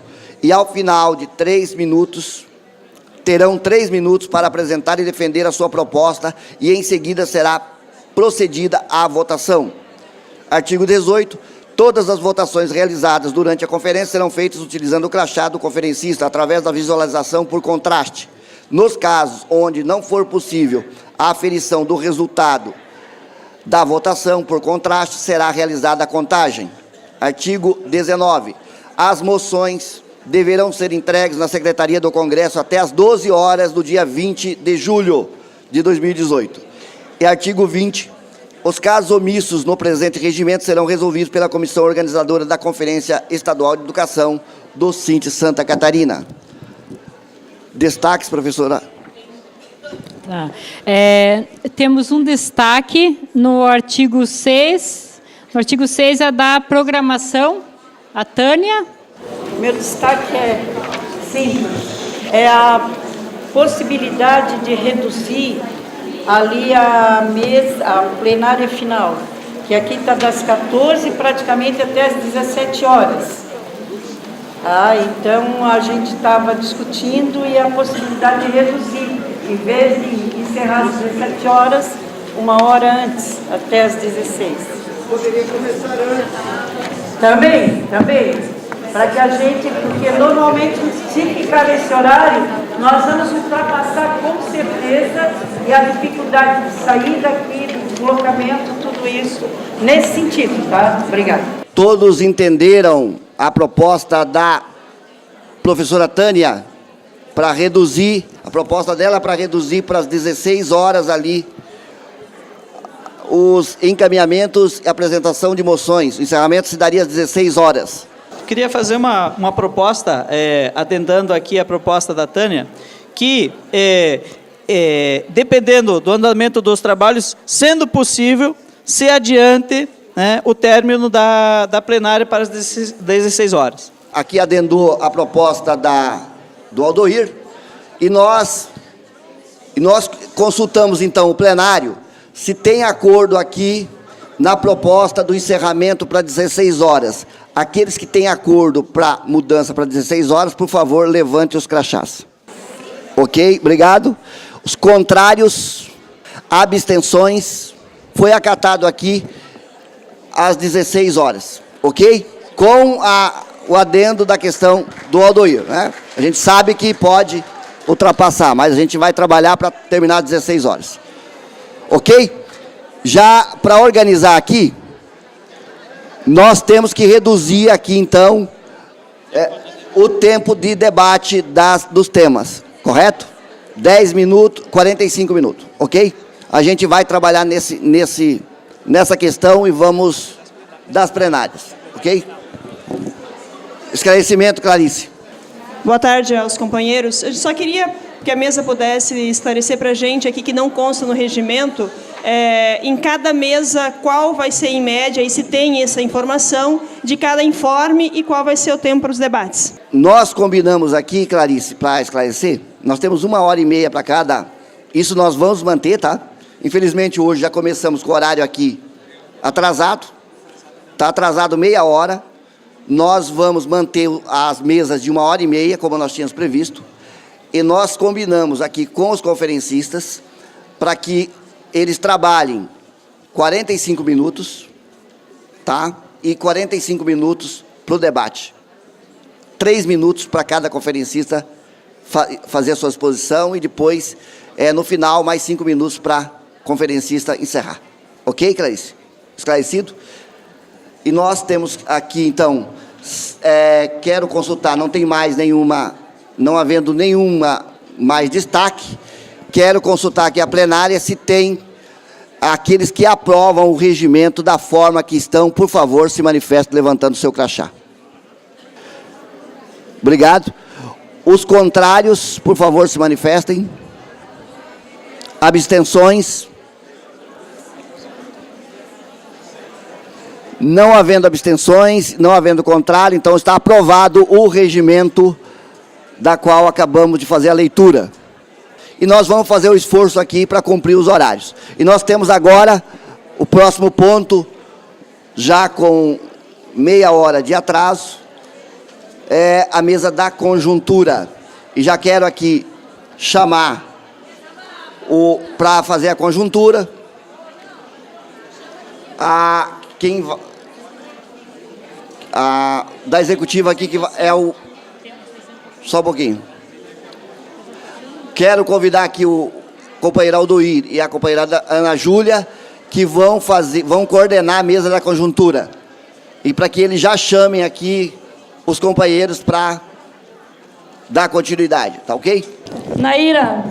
e ao final de 3 minutos, terão 3 minutos para apresentar e defender a sua proposta e em seguida será procedida à votação. Artigo 18. Todas as votações realizadas durante a conferência serão feitas utilizando o crachá do conferencista através da visualização por contraste. Nos casos onde não for possível a aferição do resultado da votação por contraste, será realizada a contagem. Artigo 19. As moções deverão ser entregues na Secretaria do Congresso até às 12 horas do dia 20 de julho de 2018. E artigo 20. Os casos omissos no presente regimento serão resolvidos pela comissão organizadora da Conferência Estadual de Educação do SINT Santa Catarina. Destaques, professora. Tá. Temos um destaque no artigo 6. No artigo 6 é da programação. A Tânia. Meu destaque é simples. É a possibilidade de reduzir ali a plenária final, que aqui está das 14 praticamente até as 17 horas. Então, a gente estava discutindo e a possibilidade de reduzir, em vez de encerrar às 17 horas, 1 hora antes, até às 16. Poderia começar antes. Também. Para que a gente, porque normalmente se ficar nesse horário, nós vamos ultrapassar com certeza e a dificuldade de sair daqui, do deslocamento, tudo isso, nesse sentido, tá? Obrigada. Todos entenderam a proposta da professora Tânia para reduzir, a proposta dela para reduzir para as 16 horas ali os encaminhamentos e apresentação de moções. O encerramento se daria às 16 horas. Queria fazer uma proposta, atendendo aqui a proposta da Tânia, que, dependendo do andamento dos trabalhos, sendo possível, se adiante, né, o término da plenária para as 16 horas. Aqui adendou a proposta do Aldoir, e nós consultamos, então, o plenário, se tem acordo aqui na proposta do encerramento para 16 horas. Aqueles que têm acordo para mudança para 16 horas, por favor, levante os crachás. Ok? Obrigado. Os contrários, abstenções, foi acatado aqui às 16 horas. Ok? Com o adendo da questão do Aldoir, né? A gente sabe que pode ultrapassar, mas a gente vai trabalhar para terminar às 16 horas. Ok? Já para organizar aqui, nós temos que reduzir aqui, então, o tempo de debate dos temas, correto? 10 minutos, 45 minutos, ok? A gente vai trabalhar nessa questão e vamos das plenárias, ok? Esclarecimento, Clarice. Boa tarde aos companheiros. Eu só queria que a mesa pudesse esclarecer para a gente aqui, que não consta no regimento, em cada mesa, qual vai ser em média, e se tem essa informação de cada informe e qual vai ser o tempo para os debates. Nós combinamos aqui, Clarice, para esclarecer, nós temos 1h30 para cada, isso nós vamos manter, tá? Infelizmente hoje já começamos com o horário aqui atrasado, está atrasado meia hora, nós vamos manter as mesas de 1h30, como nós tínhamos previsto, e nós combinamos aqui com os conferencistas para que eles trabalhem 45 minutos, tá? E 45 minutos para o debate. 3 minutos para cada conferencista fazer a sua exposição e depois, no final, mais 5 minutos para conferencista encerrar. Ok, Clarice? Esclarecido? E nós temos aqui, então, quero consultar, não tem mais nenhuma, não havendo nenhuma mais destaque, quero consultar aqui a plenária se tem aqueles que aprovam o regimento da forma que estão, por favor, se manifestem levantando o seu crachá. Obrigado. Os contrários, por favor, se manifestem. Abstenções. Não havendo abstenções, não havendo contrário, então está aprovado o regimento da qual acabamos de fazer a leitura. E nós vamos fazer o esforço aqui para cumprir os horários. E nós temos agora o próximo ponto, já com meia hora de atraso, é a mesa da conjuntura. E já quero aqui chamar para fazer a conjuntura da executiva aqui, que é o... Só um pouquinho. Quero convidar aqui o companheiro Aldoir e a companheira Ana Júlia, que vão coordenar a mesa da conjuntura. E para que eles já chamem aqui os companheiros para dar continuidade, tá ok? Naira,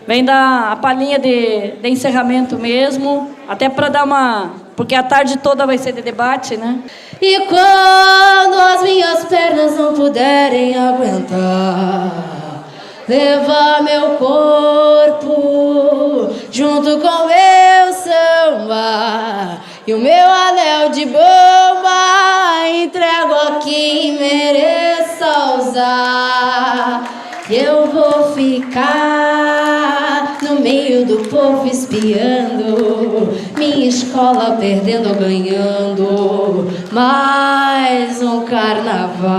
vem dar a palhinha de encerramento mesmo, até para dar uma... Porque a tarde toda vai ser de debate, né? E quando as minhas pernas não puderem aguentar, levar meu corpo junto com meu samba e o meu anel de bomba, entrego a quem mereça usar. Eu vou ficar no meio do povo espiando, minha escola perdendo ou ganhando mais um carnaval.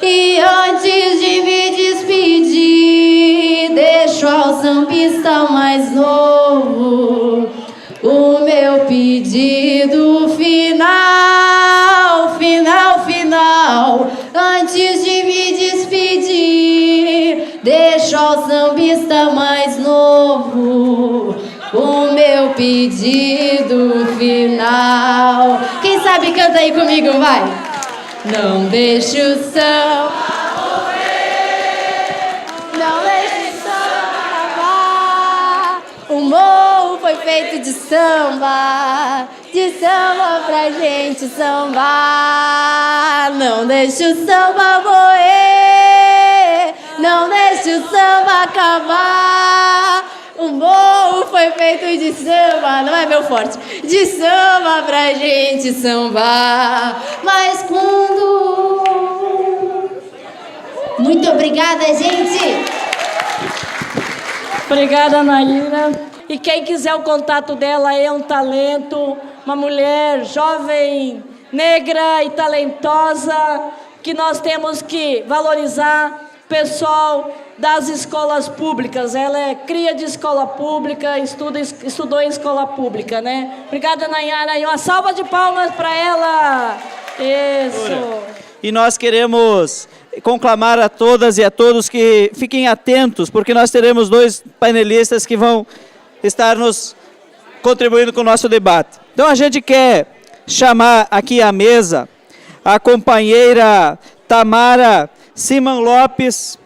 E antes de me despedir, deixo ao sambista mais novo o meu pedido final, final, final. Antes de me despedir, deixo ao sambista mais novo o meu pedido final. Quem sabe canta aí comigo, vai. Não deixe o samba morrer, não deixe o samba acabar. O morro foi feito de samba pra gente sambar. Não deixe o samba morrer, não deixe o samba acabar. O morro foi feito de samba, não é meu forte, de samba pra gente sambar. Mas quando... Muito obrigada, gente! Obrigada, Naira. E quem quiser o contato dela, é um talento, uma mulher jovem, negra e talentosa, que nós temos que valorizar. Pessoal das escolas públicas, ela é cria de escola pública, estudou em escola pública, né? Obrigada, Nayara, e uma salva de palmas para ela. Isso. E nós queremos conclamar a todas e a todos que fiquem atentos, porque nós teremos 2 painelistas que vão estar nos contribuindo com o nosso debate. Então a gente quer chamar aqui à mesa a companheira Tamara Siman Lopes,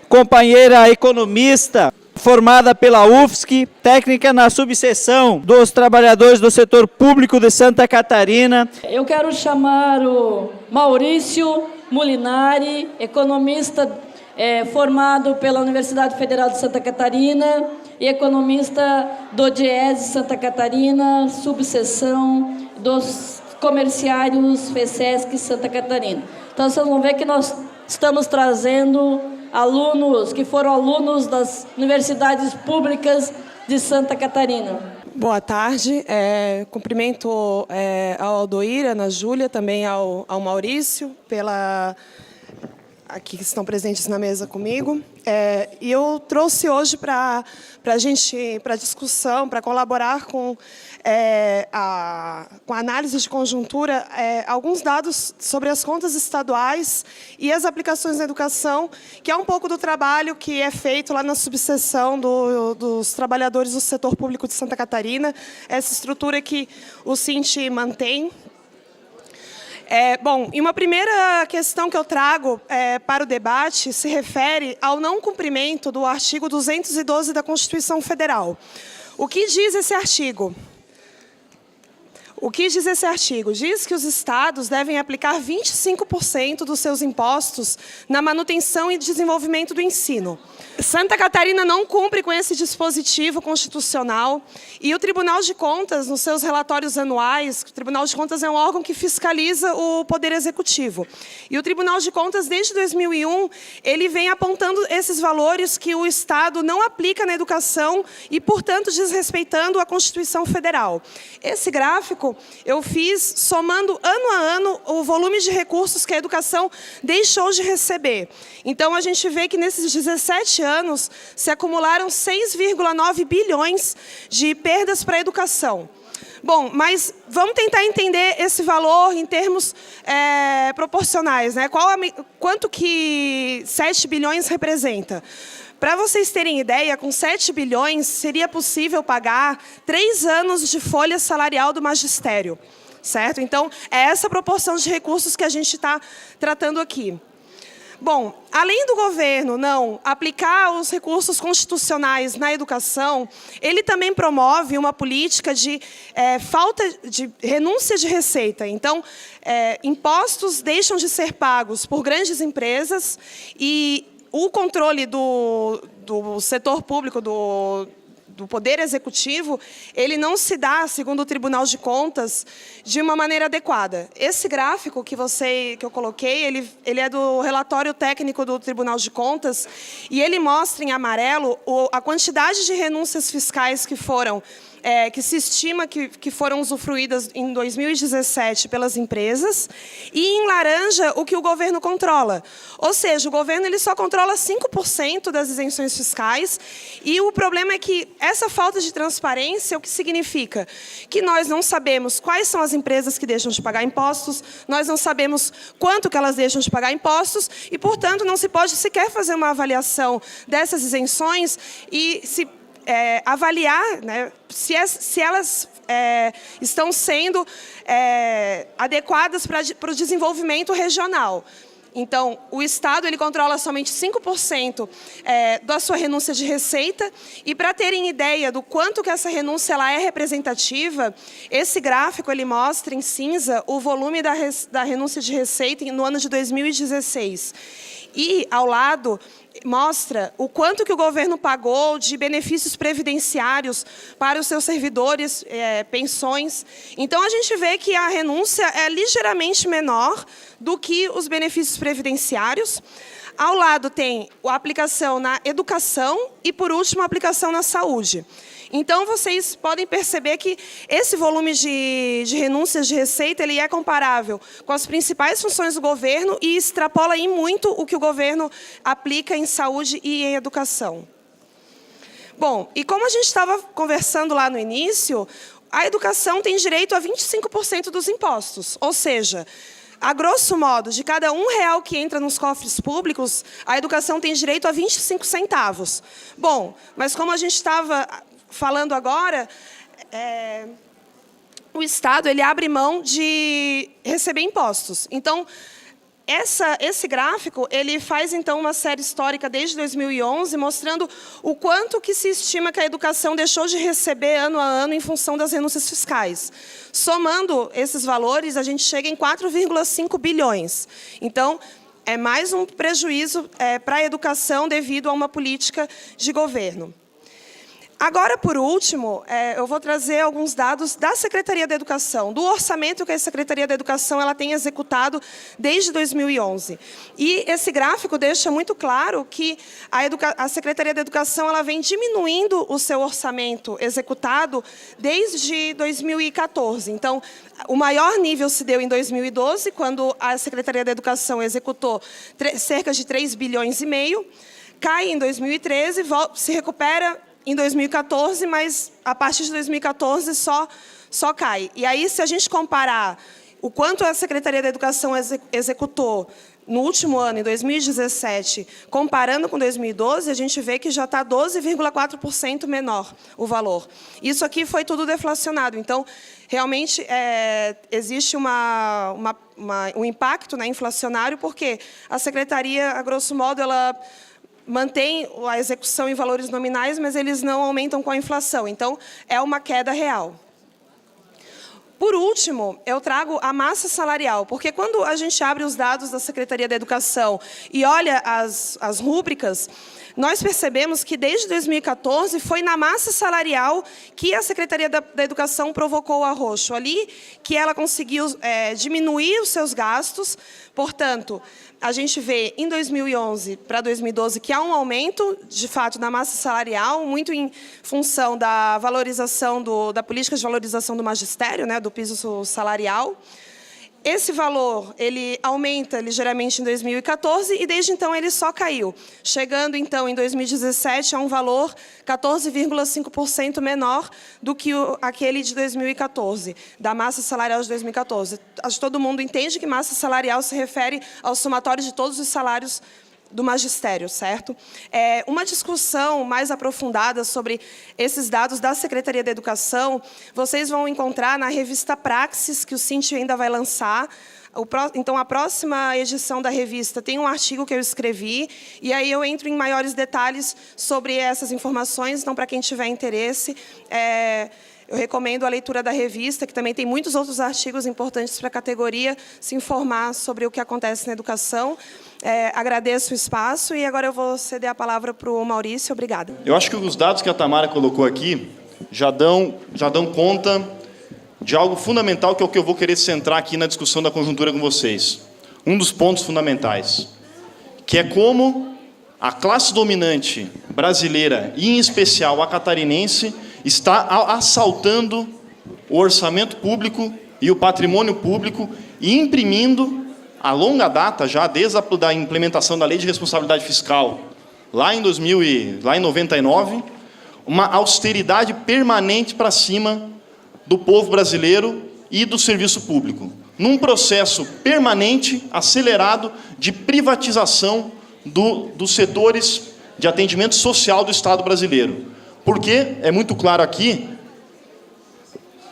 companheira economista, formada pela UFSC, técnica na subseção dos trabalhadores do setor público de Santa Catarina. Eu quero chamar o Maurício Molinari, economista formado pela Universidade Federal de Santa Catarina e economista do DIESE Santa Catarina, subseção dos comerciários FESESC Santa Catarina. Então vocês vão ver que nós estamos trazendo alunos que foram alunos das universidades públicas de Santa Catarina. Boa tarde, cumprimento ao Aldoir, Ana Júlia, também ao Maurício, aqui que estão presentes na mesa comigo. E eu trouxe hoje para a discussão, para colaborar com a análise de conjuntura, alguns dados sobre as contas estaduais e as aplicações na educação, que é um pouco do trabalho que é feito lá na subseção dos trabalhadores do setor público de Santa Catarina, essa estrutura que o Cinti mantém. Bom, e uma primeira questão que eu trago para o debate se refere ao não cumprimento do artigo 212 da Constituição Federal. O que diz esse artigo? O que diz esse artigo? Diz que os estados devem aplicar 25% dos seus impostos na manutenção e desenvolvimento do ensino. Santa Catarina não cumpre com esse dispositivo constitucional e o Tribunal de Contas, nos seus relatórios anuais, o Tribunal de Contas é um órgão que fiscaliza o Poder Executivo. E o Tribunal de Contas, desde 2001, ele vem apontando esses valores que o Estado não aplica na educação e, portanto, desrespeitando a Constituição Federal. Esse gráfico trago, eu fiz, somando ano a ano, o volume de recursos que a educação deixou de receber. Então, a gente vê que nesses 17 anos se acumularam 6,9 bilhões de perdas para a educação. Bom, mas vamos tentar entender esse valor em termos proporcionais, né? Quanto que 7 bilhões representa? Para vocês terem ideia, com 7 bilhões seria possível pagar 3 anos de folha salarial do magistério, certo? Então, é essa proporção de recursos que a gente está tratando aqui. Bom, além do governo não aplicar os recursos constitucionais na educação, ele também promove uma política de renúncia de receita. Então, impostos deixam de ser pagos por grandes empresas e o controle do setor público, do Poder Executivo, ele não se dá, segundo o Tribunal de Contas, de uma maneira adequada. Esse gráfico que eu coloquei, ele é do relatório técnico do Tribunal de Contas, e ele mostra em amarelo a quantidade de renúncias fiscais que se estima que foram usufruídas em 2017 pelas empresas, e em laranja o que o governo controla. Ou seja, o governo ele só controla 5% das isenções fiscais, e o problema é que essa falta de transparência, o que significa? Que nós não sabemos quais são as empresas que deixam de pagar impostos, nós não sabemos quanto que elas deixam de pagar impostos, e, portanto, não se pode sequer fazer uma avaliação dessas isenções e avaliar, né, se elas estão sendo adequadas para o desenvolvimento regional. Então, o Estado ele controla somente 5% da sua renúncia de receita, e para terem ideia do quanto que essa renúncia ela é representativa, esse gráfico ele mostra em cinza o volume da renúncia de receita no ano de 2016. E, ao lado, mostra o quanto que o governo pagou de benefícios previdenciários para os seus servidores, pensões. Então, a gente vê que a renúncia é ligeiramente menor do que os benefícios previdenciários. Ao lado tem a aplicação na educação e, por último, a aplicação na saúde. Então, vocês podem perceber que esse volume de renúncias de receita ele é comparável com as principais funções do governo e extrapola aí muito o que o governo aplica em saúde e em educação. Bom, e como a gente estava conversando lá no início, a educação tem direito a 25% dos impostos, ou seja, a grosso modo, de cada R$1 que entra nos cofres públicos, a educação tem direito a 25 centavos. Bom, mas como a gente estava falando agora, o Estado ele abre mão de receber impostos. Então, esse gráfico ele faz então uma série histórica desde 2011, mostrando o quanto que se estima que a educação deixou de receber ano a ano em função das renúncias fiscais. Somando esses valores, a gente chega em 4,5 bilhões. Então, é mais um prejuízo para a educação devido a uma política de governo. Agora, por último, eu vou trazer alguns dados da Secretaria da Educação, do orçamento que a Secretaria da Educação ela tem executado desde 2011. E esse gráfico deixa muito claro que a Secretaria da Educação ela vem diminuindo o seu orçamento executado desde 2014. Então, o maior nível se deu em 2012, quando a Secretaria da Educação executou cerca de 3,5 bilhões, cai em 2013, se recupera em 2014, mas a partir de 2014 só cai. E aí, se a gente comparar o quanto a Secretaria da Educação executou no último ano, em 2017, comparando com 2012, a gente vê que já está 12,4% menor o valor. Isso aqui foi tudo deflacionado. Então, realmente, existe um impacto, né, inflacionário, porque a Secretaria, a grosso modo, ela mantém a execução em valores nominais, mas eles não aumentam com a inflação. Então, é uma queda real. Por último, eu trago a massa salarial, porque quando a gente abre os dados da Secretaria da Educação e olha as rúbricas, nós percebemos que desde 2014 foi na massa salarial que a Secretaria da Educação provocou o arroxo. Ali que ela conseguiu diminuir os seus gastos, portanto, a gente vê em 2011 para 2012 que há um aumento, de fato, na massa salarial, muito em função da valorização da política de valorização do magistério, né, do piso salarial. Esse valor, ele aumenta ligeiramente em 2014 e desde então ele só caiu, chegando então em 2017 a um valor 14,5% menor do que aquele de 2014, da massa salarial de 2014. Acho que todo mundo entende que massa salarial se refere ao somatório de todos os salários do magistério, certo? Uma discussão mais aprofundada sobre esses dados da Secretaria da Educação, vocês vão encontrar na revista Praxis, que o Cíntia ainda vai lançar. Então, a próxima edição da revista tem um artigo que eu escrevi, e aí eu entro em maiores detalhes sobre essas informações. Então, para quem tiver interesse, eu recomendo a leitura da revista, que também tem muitos outros artigos importantes para a categoria, se informar sobre o que acontece na educação. Agradeço o espaço e agora eu vou ceder a palavra para o Maurício. Obrigada. Eu acho que os dados que a Tamara colocou aqui já dão conta de algo fundamental, que é o que eu vou querer centrar aqui na discussão da conjuntura com vocês. Um dos pontos fundamentais, que é como a classe dominante brasileira, e em especial a catarinense, está assaltando o orçamento público e o patrimônio público e imprimindo, a longa data, já desde a implementação da Lei de Responsabilidade Fiscal, lá em 99, uma austeridade permanente para cima do povo brasileiro e do serviço público, num processo permanente, acelerado, de privatização dos setores de atendimento social do Estado brasileiro. Porque é muito claro aqui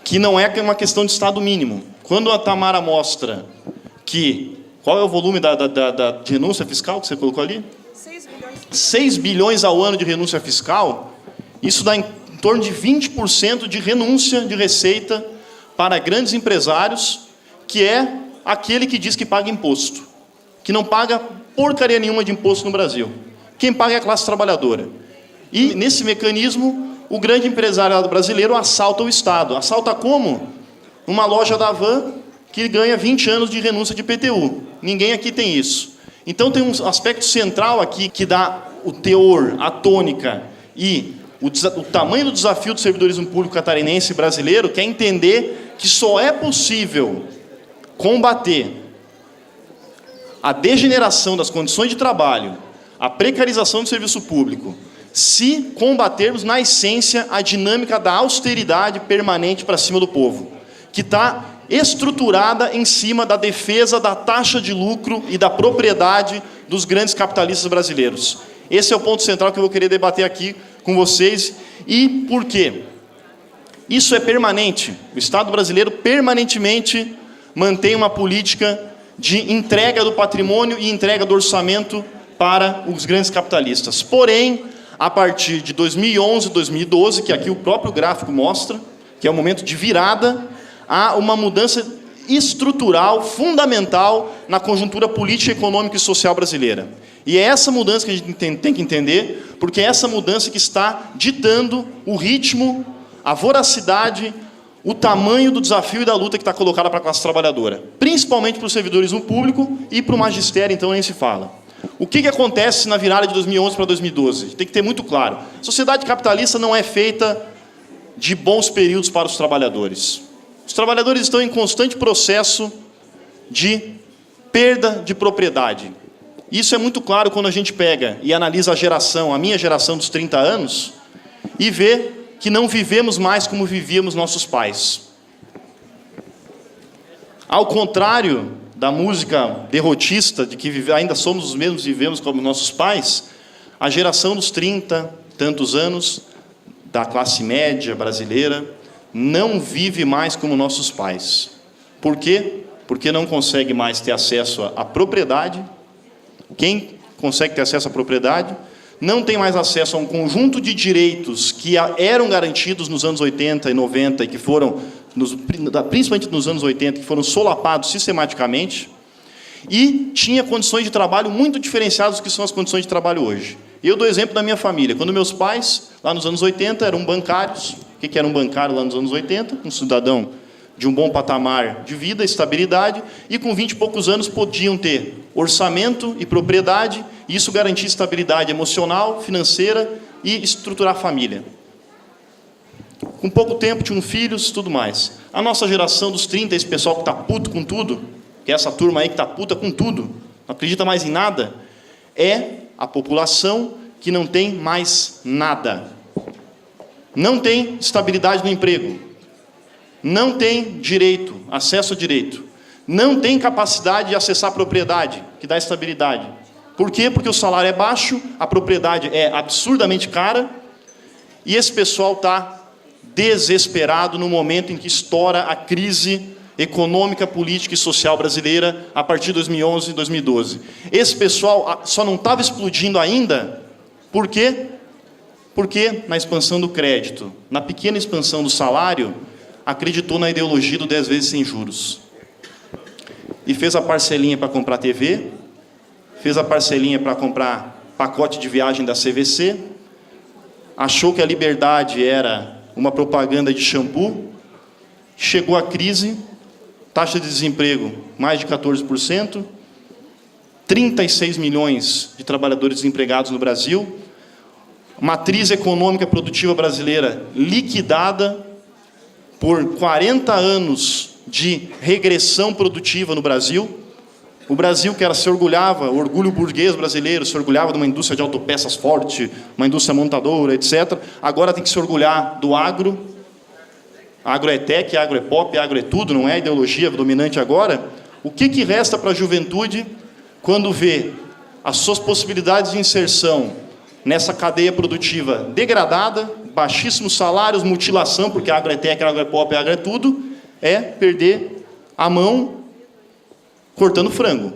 que não é uma questão de Estado mínimo. Quando a Tamara mostra que... Qual é o volume de renúncia fiscal que você colocou ali? 6 bilhões. 6 bilhões ao ano de renúncia fiscal. Isso dá em torno de 20% de renúncia de receita para grandes empresários, que é aquele que diz que paga imposto, que não paga porcaria nenhuma de imposto no Brasil. Quem paga é a classe trabalhadora. E, nesse mecanismo, o grande empresariado brasileiro assalta o Estado. Assalta como? Uma loja da Havan que ganha 20 anos de renúncia de IPTU. Ninguém aqui tem isso. Então, tem um aspecto central aqui que dá o teor, a tônica e o tamanho do desafio do servidorismo público catarinense e brasileiro, que é entender que só é possível combater a degeneração das condições de trabalho, a precarização do serviço público, se combatermos, na essência, a dinâmica da austeridade permanente para cima do povo, que está estruturada em cima da defesa da taxa de lucro e da propriedade dos grandes capitalistas brasileiros. Esse é o ponto central que eu vou querer debater aqui com vocês. E por quê? Isso é permanente. O Estado brasileiro permanentemente mantém uma política de entrega do patrimônio e entrega do orçamento para os grandes capitalistas. Porém, a partir de 2011, 2012, que aqui o próprio gráfico mostra, que é o momento de virada, há uma mudança estrutural, fundamental, na conjuntura política, econômica e social brasileira. E é essa mudança que a gente tem que entender, porque é essa mudança que está ditando o ritmo, a voracidade, o tamanho do desafio e da luta que está colocada para a classe trabalhadora, principalmente para o servidorismo público e para o magistério, então nem se fala. O que acontece na virada de 2011 para 2012? Tem que ter muito claro. A sociedade capitalista não é feita de bons períodos para os trabalhadores. Os trabalhadores estão em constante processo de perda de propriedade. Isso é muito claro quando a gente pega e analisa a minha geração dos 30 anos, e vê que não vivemos mais como vivíamos nossos pais. Ao contrário da música derrotista, de que ainda somos os mesmos, vivemos como nossos pais, a geração dos 30 tantos anos, da classe média brasileira, não vive mais como nossos pais. Por quê? Porque não consegue mais ter acesso à propriedade. Quem consegue ter acesso à propriedade não tem mais acesso a um conjunto de direitos que eram garantidos nos anos 80 e 90 e que foram, principalmente nos anos 80, que foram solapados sistematicamente, e tinha condições de trabalho muito diferenciadas do que são as condições de trabalho hoje. Eu dou exemplo da minha família. Quando meus pais, lá nos anos 80, eram bancários. O que era um bancário lá nos anos 80? Um cidadão de um bom patamar de vida, estabilidade, e com 20 e poucos anos podiam ter orçamento e propriedade, e isso garantia estabilidade emocional, financeira e estruturar a família. com pouco tempo tinham filhos, tudo mais. A nossa geração dos 30, esse pessoal que está puto com tudo, que é essa turma aí que está puta com tudo, não acredita mais em nada, é a população que não tem mais nada. Não tem estabilidade no emprego. Não tem direito, acesso a direito. Não tem capacidade de acessar a propriedade, que dá estabilidade. Por quê? Porque o salário é baixo, a propriedade é absurdamente cara, e esse pessoal está desesperado no momento em que estoura a crise econômica, política e social brasileira a partir de 2011 e 2012. Esse pessoal só não estava explodindo ainda, por quê? Porque na expansão do crédito, na pequena expansão do salário, acreditou na ideologia do 10 vezes sem juros. E fez a parcelinha para comprar TV, fez a parcelinha para comprar pacote de viagem da CVC, achou que a liberdade era uma propaganda de shampoo, chegou a crise, taxa de desemprego mais de 14%, 36 milhões de trabalhadores desempregados no Brasil, matriz econômica produtiva brasileira liquidada por 40 anos de regressão produtiva no Brasil. O Brasil, que se orgulhava, o orgulho burguês brasileiro, se orgulhava de uma indústria de autopeças forte, uma indústria montadora, etc. Agora tem que se orgulhar do agro. Agro é tech, agro é pop, agro é tudo, não é a ideologia dominante agora. O que resta para a juventude quando vê as suas possibilidades de inserção nessa cadeia produtiva degradada, baixíssimos salários, mutilação, porque agro é tech, agro é pop, agro é tudo, é perder a mão cortando frango.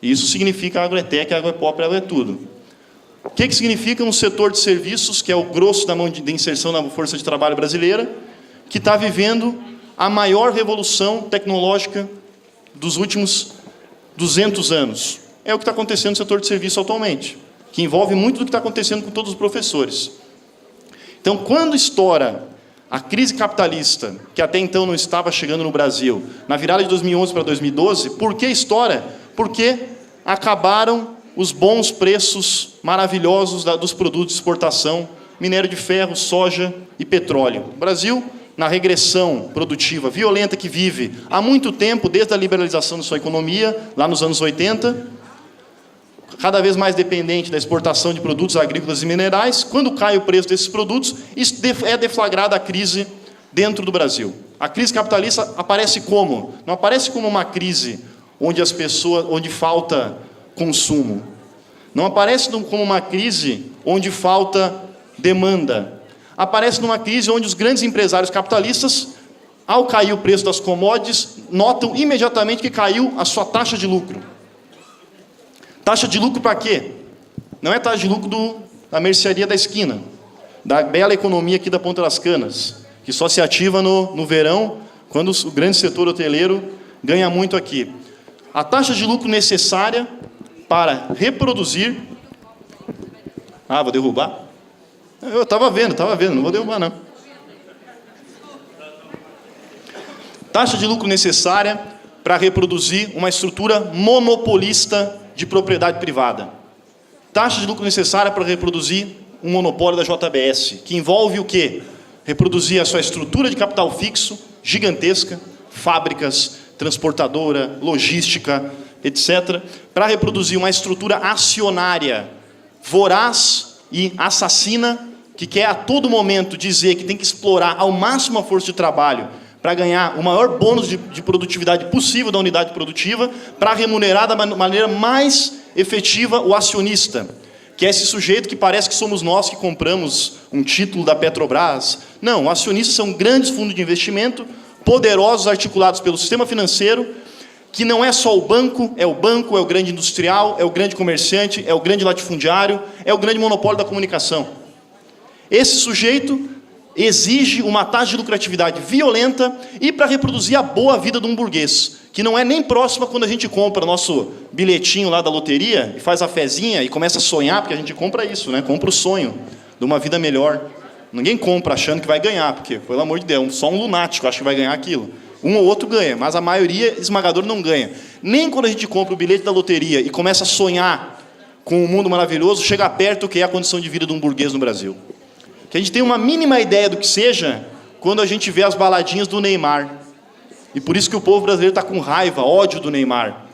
Isso significa agrotec, agropop, agro é tudo. O que significa um setor de serviços, que é o grosso da mão de inserção na força de trabalho brasileira, que está vivendo a maior revolução tecnológica dos últimos 200 anos. É o que está acontecendo no setor de serviço atualmente, que envolve muito do que está acontecendo com todos os professores. Então, quando estoura a crise capitalista, que até então não estava chegando no Brasil, na virada de 2011 para 2012, por que estoura? Porque acabaram os bons preços maravilhosos dos produtos de exportação, minério de ferro, soja e petróleo. O Brasil, na regressão produtiva violenta que vive há muito tempo, desde a liberalização da sua economia, lá nos anos 80, cada vez mais dependente da exportação de produtos agrícolas e minerais. Quando cai o preço desses produtos, é deflagrada a crise dentro do Brasil. A crise capitalista aparece como? Não aparece como uma crise onde falta consumo. Não aparece como uma crise onde falta demanda. Aparece numa crise onde os grandes empresários capitalistas, ao cair o preço das commodities, notam imediatamente que caiu a sua taxa de lucro. Taxa de lucro para quê? Não é taxa de lucro da mercearia da esquina, da bela economia aqui da Ponta das Canas, que só se ativa no verão, quando o grande setor hoteleiro ganha muito aqui. A taxa de lucro necessária para reproduzir... Ah, vou derrubar? Eu estava vendo, não vou derrubar não. Taxa de lucro necessária para reproduzir uma estrutura monopolista de propriedade privada. Taxa de lucro necessária para reproduzir um monopólio da JBS, que envolve o quê? Reproduzir a sua estrutura de capital fixo, gigantesca, fábricas, transportadora, logística, etc., para reproduzir uma estrutura acionária, voraz e assassina, que quer a todo momento dizer que tem que explorar ao máximo a força de trabalho para ganhar o maior bônus de produtividade possível da unidade produtiva, para remunerar da maneira mais efetiva o acionista, que é esse sujeito que parece que somos nós que compramos um título da Petrobras. Não, acionistas são grandes fundos de investimento, poderosos, articulados pelo sistema financeiro, que não é só o banco, é o grande industrial, é o grande comerciante, é o grande latifundiário, é o grande monopólio da comunicação. Esse sujeito exige uma taxa de lucratividade violenta e para reproduzir a boa vida de um burguês, que não é nem próxima quando a gente compra nosso bilhetinho lá da loteria e faz a fezinha e começa a sonhar, porque a gente compra isso, né? Compra o sonho de uma vida melhor. Ninguém compra achando que vai ganhar, porque, pelo amor de Deus, só um lunático acha que vai ganhar aquilo. Um ou outro ganha, mas a maioria esmagadora não ganha. Nem quando a gente compra o bilhete da loteria e começa a sonhar com um mundo maravilhoso, chega perto do que é a condição de vida de um burguês no Brasil. Que a gente tem uma mínima ideia do que seja, quando a gente vê as baladinhas do Neymar. E por isso que o povo brasileiro está com raiva, ódio do Neymar.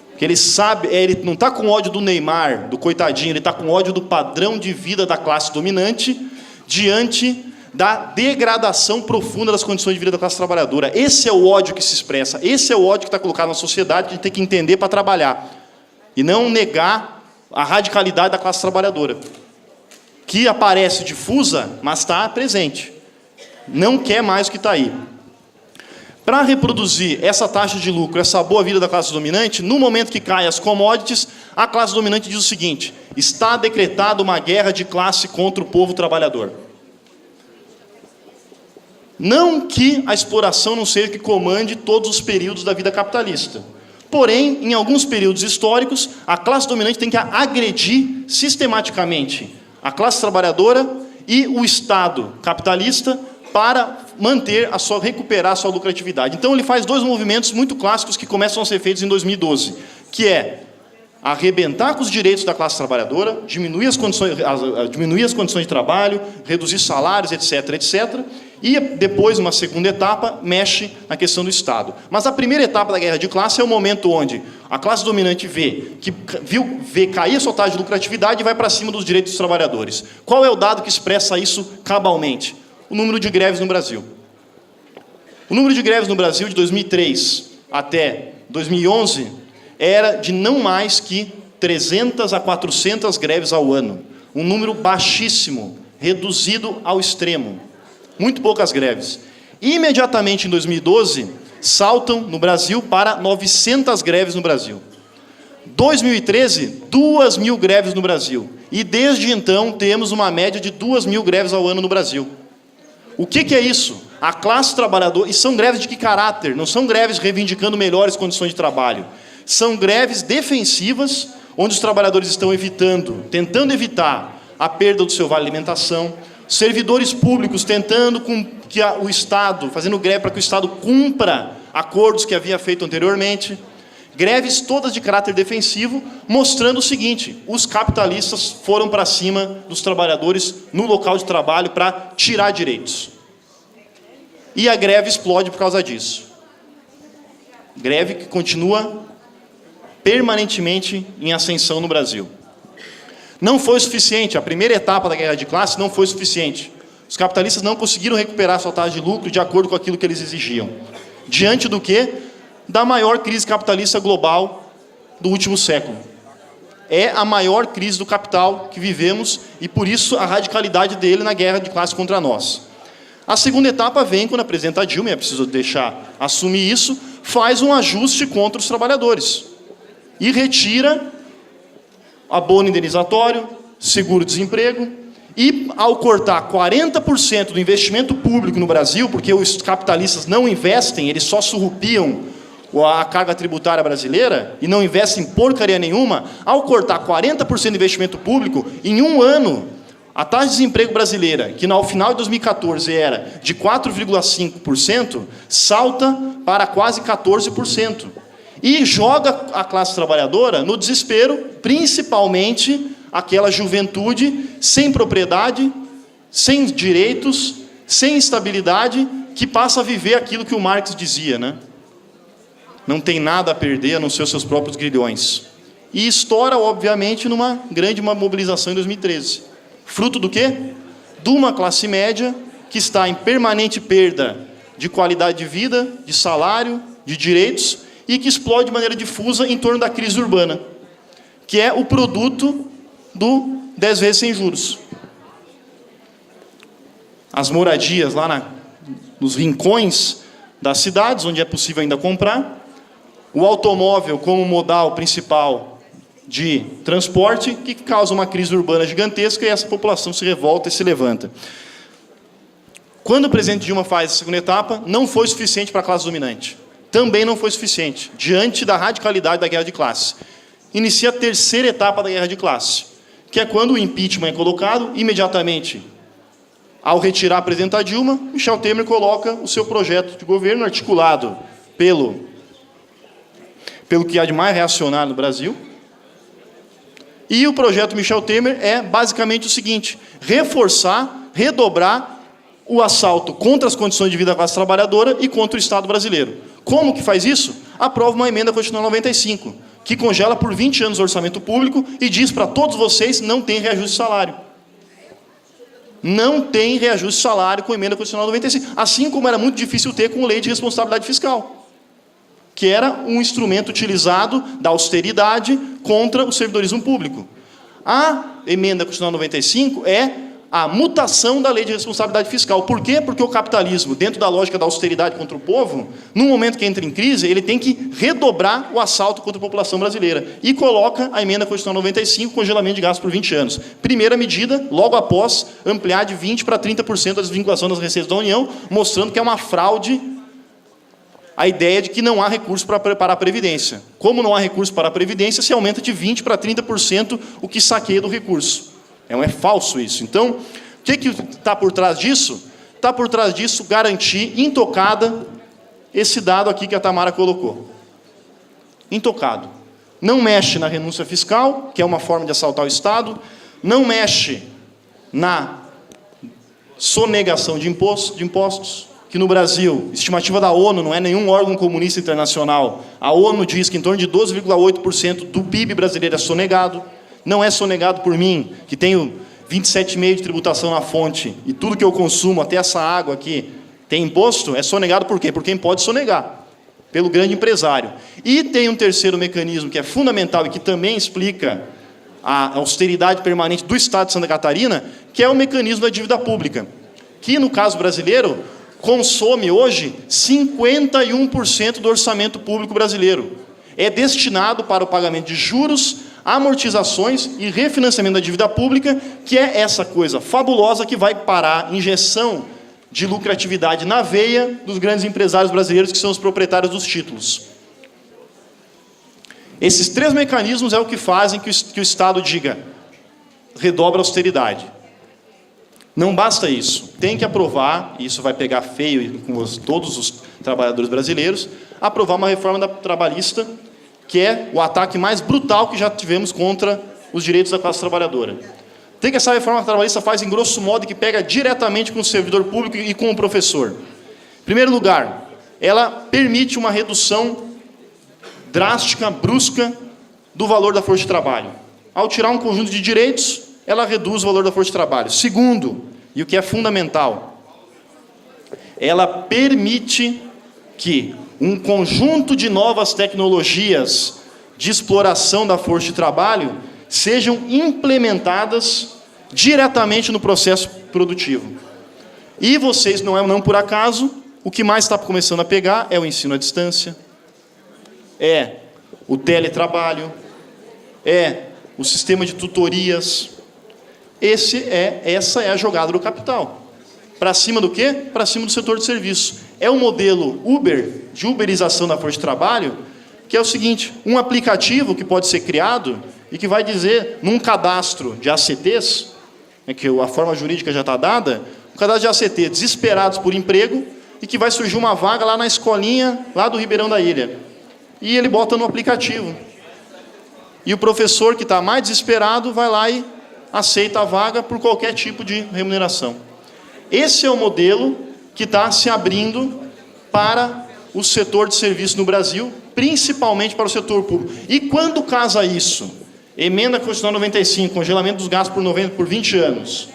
Porque ele sabe, ele não está com ódio do Neymar, do coitadinho, ele está com ódio do padrão de vida da classe dominante diante da degradação profunda das condições de vida da classe trabalhadora. Esse é o ódio que se expressa, esse é o ódio que está colocado na sociedade, que a gente tem que entender para trabalhar. E não negar a radicalidade da classe trabalhadora, que aparece difusa, mas está presente. Não quer mais o que está aí. Para reproduzir essa taxa de lucro, essa boa vida da classe dominante, no momento que caem as commodities, a classe dominante diz o seguinte: está decretada uma guerra de classe contra o povo trabalhador. Não que a exploração não seja que comande todos os períodos da vida capitalista. Porém, em alguns períodos históricos, a classe dominante tem que agredir sistematicamente a classe trabalhadora e o Estado capitalista para recuperar a sua lucratividade. Então ele faz dois movimentos muito clássicos que começam a ser feitos em 2012, que é arrebentar com os direitos da classe trabalhadora, diminuir as condições de trabalho, reduzir salários, etc., etc., e depois, numa segunda etapa, mexe na questão do Estado. Mas a primeira etapa da guerra de classe é o momento onde a classe dominante vê cair a sua taxa de lucratividade e vai para cima dos direitos dos trabalhadores. Qual é o dado que expressa isso cabalmente? O número de greves no Brasil. O número de greves no Brasil de 2003 até 2011 era de não mais que 300 a 400 greves ao ano. Um número baixíssimo, reduzido ao extremo. Muito poucas greves. Imediatamente em 2012, saltam no Brasil para 900 greves no Brasil. 2013, 2.000 greves no Brasil. E desde então temos uma média de 2.000 greves ao ano no Brasil. O que é isso? A classe trabalhadora... E são greves de que caráter? Não são greves reivindicando melhores condições de trabalho. São greves defensivas, onde os trabalhadores estão tentando evitar a perda do seu vale-alimentação, servidores públicos tentando que o Estado, fazendo greve para que o Estado cumpra acordos que havia feito anteriormente, greves todas de caráter defensivo, mostrando o seguinte: os capitalistas foram para cima dos trabalhadores no local de trabalho para tirar direitos. E a greve explode por causa disso. Greve que continua permanentemente em ascensão no Brasil. Não foi o suficiente, a primeira etapa da guerra de classe não foi suficiente. Os capitalistas não conseguiram recuperar sua taxa de lucro de acordo com aquilo que eles exigiam. Diante do quê? Da maior crise capitalista global do último século. É a maior crise do capital que vivemos e, por isso, a radicalidade dele na guerra de classe contra nós. A segunda etapa vem quando a presidenta Dilma, é preciso assumir isso, faz um ajuste contra os trabalhadores e retira abono indenizatório, seguro-desemprego, e ao cortar 40% do investimento público no Brasil, porque os capitalistas não investem, eles só surrupiam a carga tributária brasileira e não investem porcaria nenhuma, ao cortar 40% do investimento público, em um ano, a taxa de desemprego brasileira, que no final de 2014 era de 4,5%, salta para quase 14%. E joga a classe trabalhadora no desespero, principalmente aquela juventude sem propriedade, sem direitos, sem estabilidade, que passa a viver aquilo que o Marx dizia, né? Não tem nada a perder a não ser os seus próprios grilhões. E estoura, obviamente, numa grande mobilização em 2013. Fruto do quê? De uma classe média que está em permanente perda de qualidade de vida, de salário, de direitos, e que explode de maneira difusa em torno da crise urbana, que é o produto do 10 vezes sem juros. As moradias lá nos rincões das cidades, onde é possível ainda comprar, o automóvel como modal principal de transporte, que causa uma crise urbana gigantesca, e essa população se revolta e se levanta. Quando o presidente Dilma faz a segunda etapa, não foi suficiente para a classe dominante. Também não foi suficiente, diante da radicalidade da guerra de classe. Inicia a terceira etapa da guerra de classe, que é quando o impeachment é colocado, imediatamente, ao retirar a presidenta Dilma, Michel Temer coloca o seu projeto de governo, articulado pelo que há de mais reacionário no Brasil. E o projeto Michel Temer é basicamente o seguinte: reforçar, redobrar o assalto contra as condições de vida da classe trabalhadora e contra o Estado brasileiro. Como que faz isso? Aprova uma emenda constitucional 95, que congela por 20 anos o orçamento público e diz para todos vocês: não tem reajuste de salário. Não tem reajuste de salário com emenda constitucional 95. Assim como era muito difícil ter com lei de responsabilidade fiscal, que era um instrumento utilizado da austeridade contra o servidorismo público. A emenda constitucional 95 é a mutação da lei de responsabilidade fiscal. Por quê? Porque o capitalismo, dentro da lógica da austeridade contra o povo, no momento que entra em crise, ele tem que redobrar o assalto contra a população brasileira. E coloca a emenda constitucional 95, congelamento de gastos por 20 anos. Primeira medida, logo após, ampliar de 20% para 30% a desvinculação das receitas da União, mostrando que é uma fraude a ideia de que não há recurso para a Previdência. Como não há recurso para a Previdência, se aumenta de 20% para 30% o que saqueia do recurso. É falso isso. Então, o que está por trás disso? Está por trás disso garantir intocada esse dado aqui que a Tamara colocou. Intocado. Não mexe na renúncia fiscal, que é uma forma de assaltar o Estado, não mexe na sonegação de impostos, que no Brasil, estimativa da ONU, não é nenhum órgão comunista internacional, a ONU diz que em torno de 12,8% do PIB brasileiro é sonegado. Não é sonegado por mim, que tenho 27,5% de tributação na fonte, e tudo que eu consumo, até essa água aqui, tem imposto, é sonegado por quê? Por quem pode sonegar, pelo grande empresário. E tem um terceiro mecanismo que é fundamental e que também explica a austeridade permanente do Estado de Santa Catarina, que é o mecanismo da dívida pública, que no caso brasileiro consome hoje 51% do orçamento público brasileiro. É destinado para o pagamento de juros, amortizações e refinanciamento da dívida pública, que é essa coisa fabulosa que vai parar a injeção de lucratividade na veia dos grandes empresários brasileiros, que são os proprietários dos títulos. Esses três mecanismos é o que fazem que o Estado diga: redobra a austeridade. Não basta isso, tem que aprovar, e isso vai pegar feio com todos os trabalhadores brasileiros, aprovar uma reforma trabalhista, que é o ataque mais brutal que já tivemos contra os direitos da classe trabalhadora. Tem que essa reforma trabalhista faz, em grosso modo, que pega diretamente com o servidor público e com o professor. Em primeiro lugar, ela permite uma redução drástica, brusca, do valor da força de trabalho. Ao tirar um conjunto de direitos, ela reduz o valor da força de trabalho. Segundo, e o que é fundamental, ela permite que um conjunto de novas tecnologias de exploração da força de trabalho sejam implementadas diretamente no processo produtivo. E vocês, não por acaso, o que mais está começando a pegar é o ensino à distância, é o teletrabalho, é o sistema de tutorias. Essa é a jogada do capital. Para cima do quê? Para cima do setor de serviço. É um modelo Uber, de uberização da força de trabalho, que é o seguinte: um aplicativo que pode ser criado e que vai dizer, num cadastro de ACTs, que a forma jurídica já está dada, um cadastro de ACT, desesperados por emprego, e que vai surgir uma vaga lá na escolinha, lá do Ribeirão da Ilha. E ele bota no aplicativo. E o professor que está mais desesperado vai lá e aceita a vaga por qualquer tipo de remuneração. Esse é o modelo que está se abrindo para o setor de serviço no Brasil, principalmente para o setor público. E quando casa isso? Emenda Constitucional 95, congelamento dos gastos por 20 anos.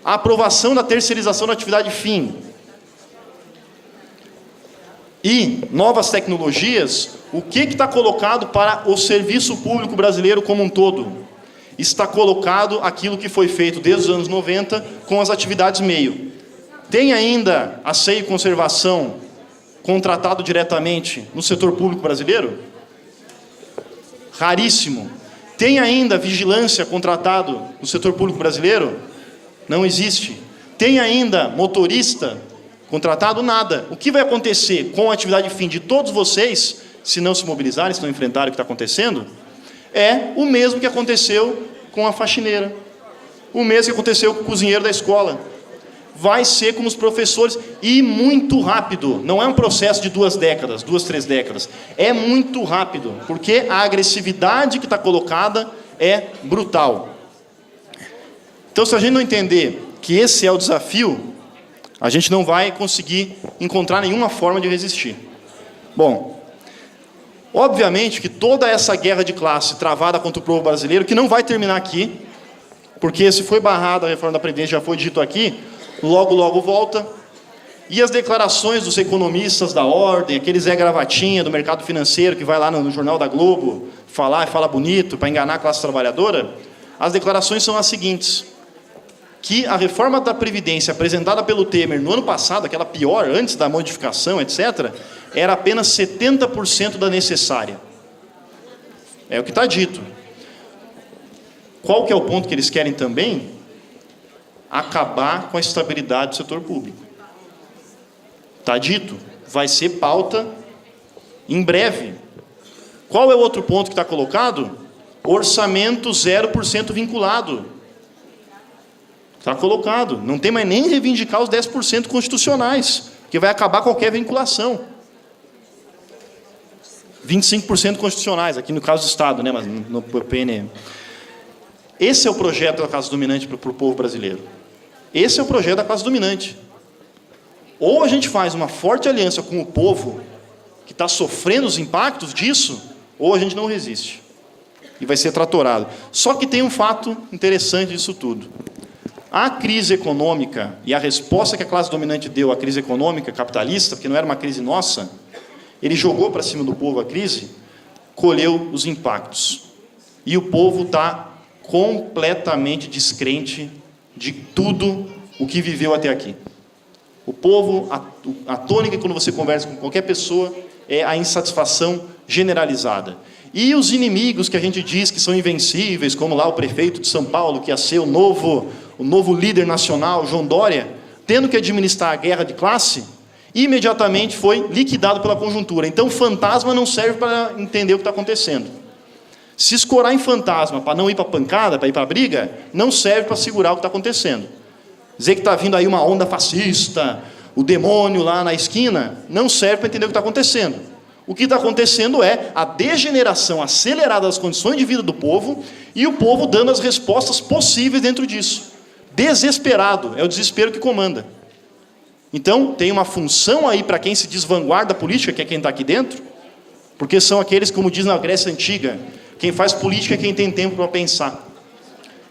A aprovação da terceirização da atividade fim. E novas tecnologias, o que está colocado para o serviço público brasileiro como um todo? Está colocado aquilo que foi feito desde os anos 90 com as atividades meio. Tem ainda asseio e conservação contratado diretamente no setor público brasileiro? Raríssimo. Tem ainda vigilância contratado no setor público brasileiro? Não existe. Tem ainda motorista contratado? Nada. O que vai acontecer com a atividade fim de todos vocês, se não se mobilizarem, se não enfrentarem o que está acontecendo, é o mesmo que aconteceu com a faxineira, o mesmo que aconteceu com o cozinheiro da escola. Vai ser com os professores, e muito rápido. Não é um processo de 2 décadas, 2, 3 décadas. É muito rápido, porque a agressividade que está colocada é brutal. Então, se a gente não entender que esse é o desafio, A gente não vai conseguir encontrar nenhuma forma de resistir. Bom, obviamente que toda essa guerra de classe travada contra o povo brasileiro, que não vai terminar aqui, porque se foi barrada a reforma da Previdência, já foi dito aqui, logo, logo volta. E as declarações dos economistas da ordem, aquele Zé Gravatinha do mercado financeiro, que vai lá no Jornal da Globo falar e fala bonito para enganar a classe trabalhadora, as declarações são as seguintes: que a reforma da Previdência apresentada pelo Temer no ano passado, aquela pior, antes da modificação, etc., era apenas 70% da necessária. É o que está dito. Qual que é o ponto que eles querem também? Acabar com a estabilidade do setor público. Está dito, vai ser pauta em breve. Qual é o outro ponto que está colocado? Orçamento 0% vinculado. Está colocado. Não tem mais nem reivindicar os 10% constitucionais, que vai acabar qualquer vinculação. 25% constitucionais, aqui no caso do Estado, né, mas no PNM. Esse é o projeto da classe dominante para o povo brasileiro. Esse é o projeto da classe dominante. Ou a gente faz uma forte aliança com o povo, que está sofrendo os impactos disso, ou a gente não resiste. E vai ser tratorado. Só que tem um fato interessante disso tudo. A crise econômica e a resposta que a classe dominante deu à crise econômica capitalista, porque não era uma crise nossa, ele jogou para cima do povo a crise, colheu os impactos. E o povo está completamente descrente de tudo o que viveu até aqui. O povo, a tônica quando você conversa com qualquer pessoa é a insatisfação generalizada. E os inimigos que a gente diz que são invencíveis, como lá o prefeito de São Paulo, que ia ser o novo líder nacional, João Dória, tendo que administrar a guerra de classe, imediatamente foi liquidado pela conjuntura. Então, fantasma não serve para entender o que está acontecendo. Se escorar em fantasma para não ir para a pancada, para ir para a briga, não serve para segurar o que está acontecendo. Dizer que está vindo aí uma onda fascista, o demônio lá na esquina, não serve para entender o que está acontecendo. O que está acontecendo é a degeneração acelerada das condições de vida do povo e o povo dando as respostas possíveis dentro disso. Desesperado, é o desespero que comanda. Então, tem uma função aí para quem se diz vanguarda política, que é quem está aqui dentro, porque são aqueles, como diz na Grécia Antiga, quem faz política é quem tem tempo para pensar.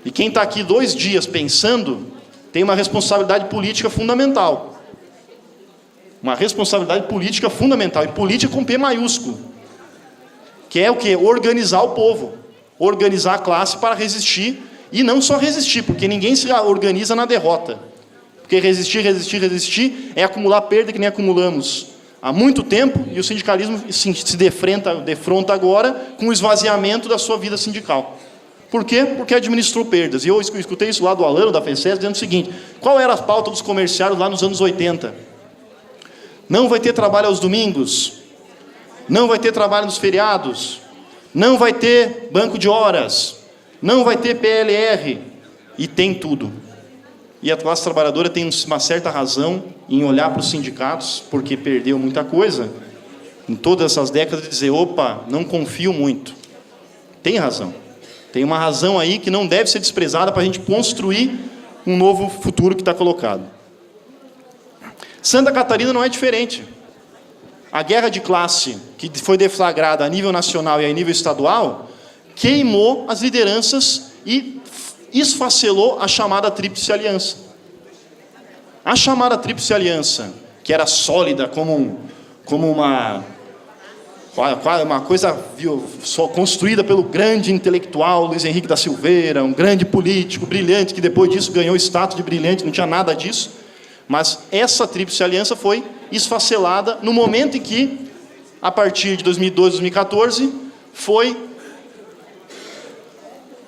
E quem está aqui 2 dias pensando, tem uma responsabilidade política fundamental. Uma responsabilidade política fundamental. E política com P maiúsculo. Que é o quê? Organizar o povo. Organizar a classe para resistir. E não só resistir, porque ninguém se organiza na derrota. Porque resistir é acumular perda que nem acumulamos há muito tempo. E o sindicalismo se defronta agora com o esvaziamento da sua vida sindical. Por quê? Porque administrou perdas. E eu escutei isso lá do Alano, da FECES, dizendo o seguinte: qual era a pauta dos comerciários lá nos anos 80? Não vai ter trabalho aos domingos, não vai ter trabalho nos feriados, não vai ter banco de horas, não vai ter PLR, e tem tudo. E a classe trabalhadora tem uma certa razão em olhar para os sindicatos, porque perdeu muita coisa, em todas essas décadas, de dizer, opa, não confio muito. Tem razão. Tem uma razão aí que não deve ser desprezada para a gente construir um novo futuro que está colocado. Santa Catarina não é diferente. A guerra de classe, que foi deflagrada a nível nacional e a nível estadual, queimou as lideranças e esfacelou a chamada Tríplice Aliança. A chamada Tríplice Aliança, que era sólida como uma coisa construída pelo grande intelectual Luiz Henrique da Silveira, um grande político brilhante, que depois disso ganhou status de brilhante, não tinha nada disso. Mas essa Tríplice Aliança foi esfacelada no momento em que, a partir de 2012, 2014, foi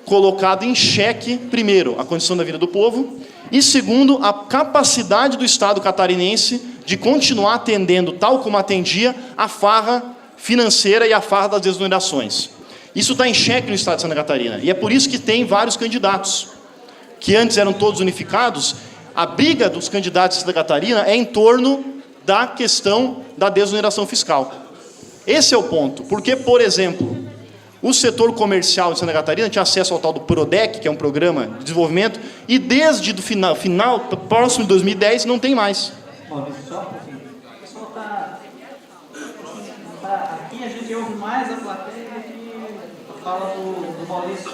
colocado em xeque, primeiro, a condição da vida do povo, e segundo, a capacidade do Estado catarinense de continuar atendendo, tal como atendia, a farra financeira e a farra das desonerações. Isso está em xeque no Estado de Santa Catarina. E é por isso que tem vários candidatos, que antes eram todos unificados. A briga dos candidatos de Santa Catarina é em torno da questão da desoneração fiscal. Esse é o ponto. Porque, por exemplo, O setor comercial de Santa Catarina tinha acesso ao tal do PRODEC, que é um programa de desenvolvimento, e desde o final próximo de 2010, não tem mais. Maurício, só um pouquinho. O pessoal aqui a gente ouve mais a plateia que a fala do Maurício.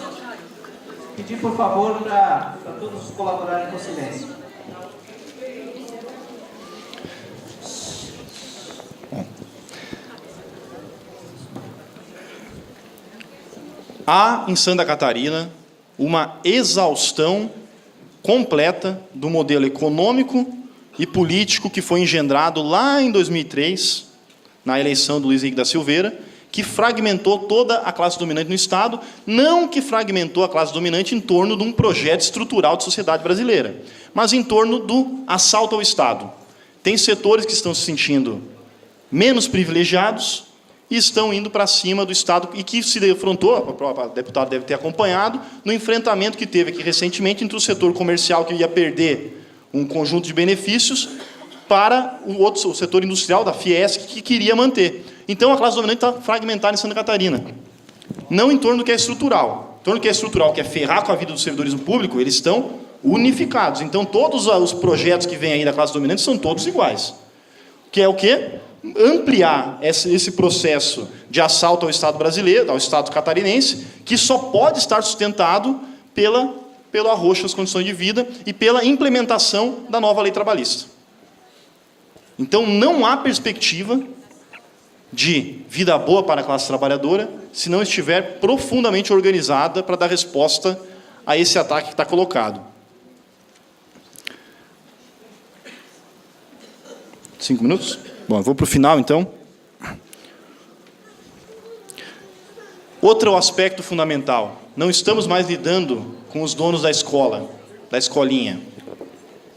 Pedir, por favor, para todos colaborarem com silêncio. Há, em Santa Catarina, uma exaustão completa do modelo econômico e político que foi engendrado lá em 2003, na eleição do Luiz Henrique da Silveira, que fragmentou toda a classe dominante no Estado, não que fragmentou a classe dominante em torno de um projeto estrutural de sociedade brasileira, mas em torno do assalto ao Estado. Tem setores que estão se sentindo menos privilegiados e estão indo para cima do Estado e que se defrontou, a deputada deve ter acompanhado, no enfrentamento que teve aqui recentemente entre o setor comercial, que ia perder um conjunto de benefícios, para o setor industrial da Fiesc, que queria manter. Então, a classe dominante está fragmentada em Santa Catarina. Não em torno do que é estrutural. Em torno do que é estrutural, que é ferrar com a vida do servidorismo público, eles estão unificados. Então, todos os projetos que vêm aí da classe dominante são todos iguais. Que é o quê? Ampliar esse processo de assalto ao Estado brasileiro, ao Estado catarinense, que só pode estar sustentado pelo arroxo das condições de vida e pela implementação da nova lei trabalhista. Então, não há perspectiva de vida boa para a classe trabalhadora se não estiver profundamente organizada para dar resposta a esse ataque que está colocado. 5 minutos? Bom, eu vou para o final, então. Outro aspecto fundamental. Não estamos mais lidando com os donos da escola, da escolinha.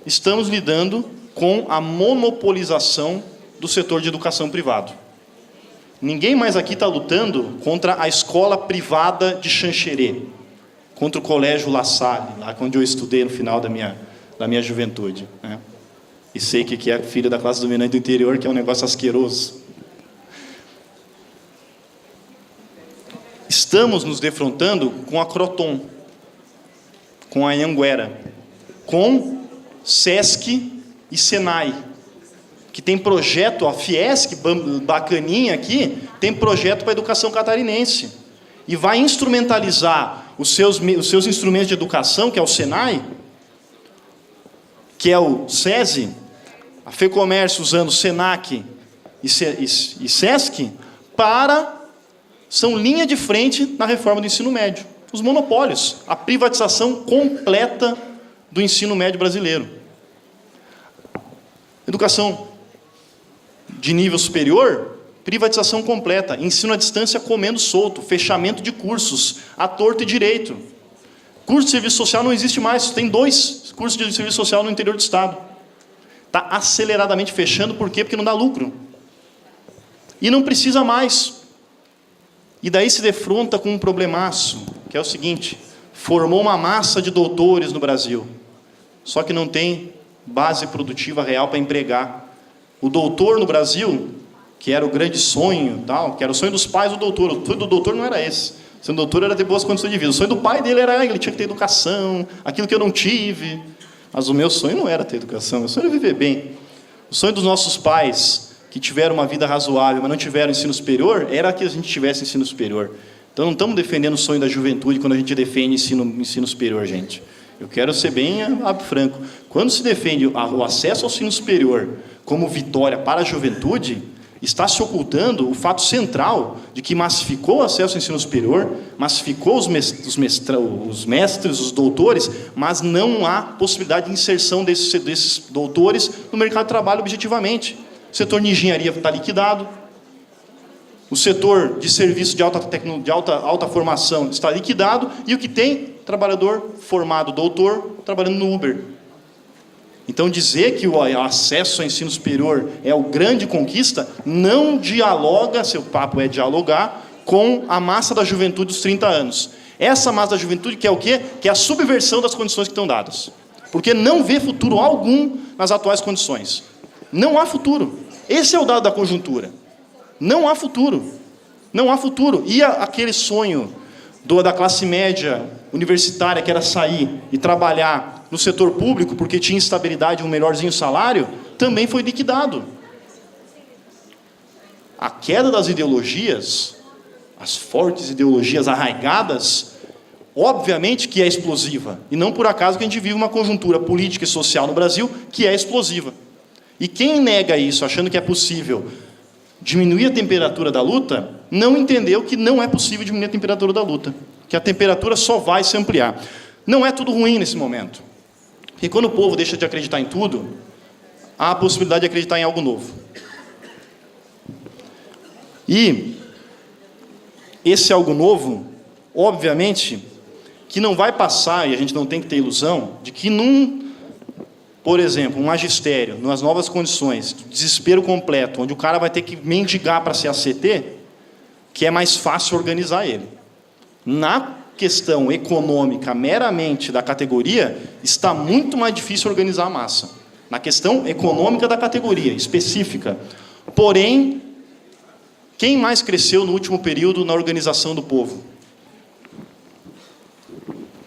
Estamos lidando com a monopolização do setor de educação privado. Ninguém mais aqui está lutando contra a escola privada de Xanxerê, contra o colégio La Salle, lá onde eu estudei no final da minha juventude, né? E sei que é filho da classe dominante do interior, que é um negócio asqueroso. Estamos nos defrontando com a Croton, com a Anhanguera, com SESC e SENAI, que tem projeto, a Fiesc, bacaninha aqui, tem projeto para a educação catarinense. E vai instrumentalizar os seus instrumentos de educação, que é o SENAI, que é o SESI, a FEComércio usando o SENAC e SESC, são linha de frente na reforma do ensino médio. Os monopólios, a privatização completa do ensino médio brasileiro. Educação de nível superior, privatização completa, ensino à distância comendo solto, fechamento de cursos, à torto e direito. Curso de serviço social não existe mais, tem 2 cursos de serviço social no interior do Estado. Está aceleradamente fechando, por quê? Porque não dá lucro. E não precisa mais. E daí se defronta com um problemaço, que é o seguinte: formou uma massa de doutores no Brasil, só que não tem base produtiva real para empregar. O doutor no Brasil, que era o grande sonho, que era o sonho dos pais do doutor, o sonho do doutor não era esse. O sonho do doutor era ter boas condições de vida. O sonho do pai dele era ele tinha que ter educação, aquilo que eu não tive. Mas o meu sonho não era ter educação, o meu sonho era viver bem. O sonho dos nossos pais, que tiveram uma vida razoável, mas não tiveram ensino superior, era que a gente tivesse ensino superior. Então não estamos defendendo o sonho da juventude quando a gente defende ensino superior, gente. Eu quero ser bem franco. Quando se defende o acesso ao ensino superior como vitória para a juventude, está se ocultando o fato central de que massificou o acesso ao ensino superior, massificou os mestres, os doutores, mas não há possibilidade de inserção desses doutores no mercado de trabalho objetivamente. O setor de engenharia está liquidado, o setor de serviço de alta formação está liquidado, e o que tem? Trabalhador formado, doutor, trabalhando no Uber. Então, dizer que o acesso ao ensino superior é a grande conquista, não dialoga, seu papo é dialogar, com a massa da juventude dos 30 anos. Essa massa da juventude que é o quê? Que é a subversão das condições que estão dadas. Porque não vê futuro algum nas atuais condições. Não há futuro. Esse é o dado da conjuntura. Não há futuro. Não há futuro. E aquele sonho da classe média universitária, que era sair e trabalhar no setor público, porque tinha estabilidade e um melhorzinho salário, também foi liquidado. A queda das ideologias, as fortes ideologias arraigadas, obviamente que é explosiva. E não por acaso que a gente vive uma conjuntura política e social no Brasil que é explosiva. E quem nega isso, achando que é possível diminuir a temperatura da luta, não entendeu que não é possível diminuir a temperatura da luta. Que a temperatura só vai se ampliar. Não é tudo ruim nesse momento. Porque quando o povo deixa de acreditar em tudo, há a possibilidade de acreditar em algo novo. E esse algo novo, obviamente, que não vai passar, e a gente não tem que ter ilusão, de que por exemplo, um magistério, nas novas condições, desespero completo, onde o cara vai ter que mendigar para ser ACT, que é mais fácil organizar ele. Na questão econômica, meramente da categoria, está muito mais difícil organizar a massa. Na questão econômica da categoria, específica. Porém, quem mais cresceu no último período na organização do povo?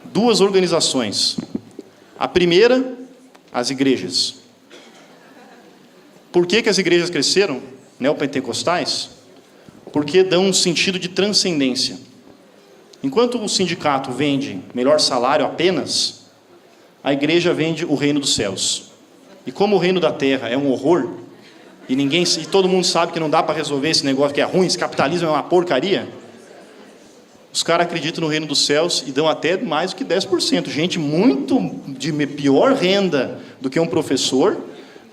Duas organizações. A primeira, as igrejas. Por que as igrejas cresceram, neopentecostais? Porque dão um sentido de transcendência. Enquanto o sindicato vende melhor salário apenas, a igreja vende o reino dos céus. E como o reino da terra é um horror, e todo mundo sabe que não dá para resolver esse negócio que é ruim, esse capitalismo é uma porcaria, os caras acreditam no reino dos céus e dão até mais do que 10%. Gente muito de pior renda do que um professor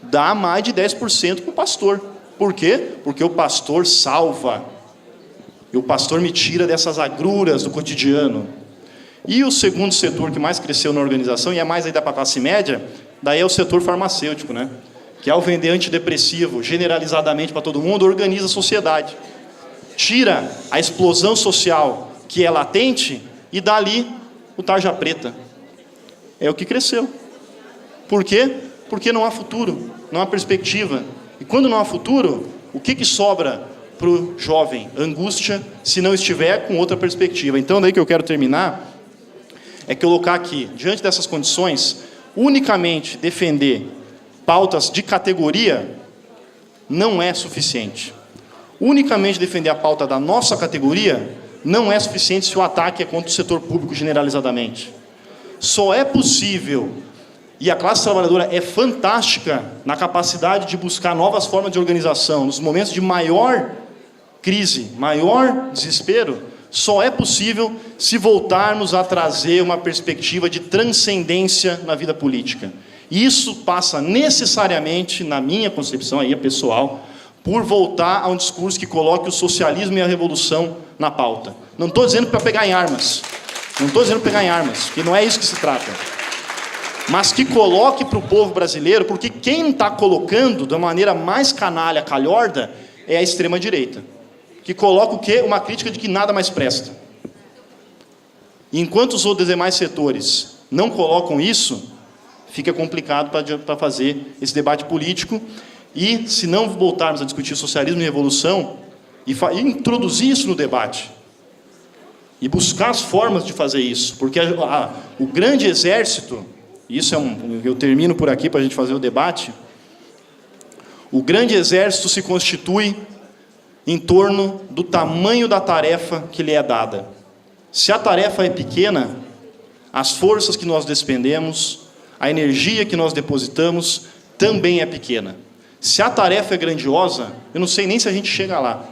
dá mais de 10% para o pastor. Por quê? Porque o pastor salva. E o pastor me tira dessas agruras do cotidiano. E o segundo setor que mais cresceu na organização, e é mais ainda para a classe média, daí é o setor farmacêutico, né? Que ao vender antidepressivo generalizadamente para todo mundo, organiza a sociedade. Tira a explosão social que é latente, e dá ali o tarja preta. É o que cresceu. Por quê? Porque não há futuro, não há perspectiva. E quando não há futuro, o que sobra para o jovem? Angústia, se não estiver com outra perspectiva. Então, daí que eu quero terminar, é colocar aqui, diante dessas condições, unicamente defender pautas de categoria não é suficiente. Unicamente defender a pauta da nossa categoria não é suficiente se o ataque é contra o setor público generalizadamente. Só é possível, e a classe trabalhadora é fantástica na capacidade de buscar novas formas de organização, nos momentos de maior crise, maior desespero, só é possível se voltarmos a trazer uma perspectiva de transcendência na vida política. E isso passa necessariamente, na minha concepção aí, pessoal, por voltar a um discurso que coloque o socialismo e a revolução na pauta. Não estou dizendo para pegar em armas. Não estou dizendo pegar em armas, que não é isso que se trata. Mas que coloque para o povo brasileiro, porque quem está colocando da maneira mais canalha, calhorda, é a extrema-direita. Que coloca o quê? Uma crítica de que nada mais presta. E enquanto os outros demais setores não colocam isso, fica complicado para fazer esse debate político. E, se não voltarmos a discutir socialismo e revolução, e introduzir isso no debate, e buscar as formas de fazer isso, porque o grande exército, isso eu termino por aqui para a gente fazer o debate, o grande exército se constitui em torno do tamanho da tarefa que lhe é dada. Se a tarefa é pequena, as forças que nós despendemos, a energia que nós depositamos, também é pequena. Se a tarefa é grandiosa, eu não sei nem se a gente chega lá,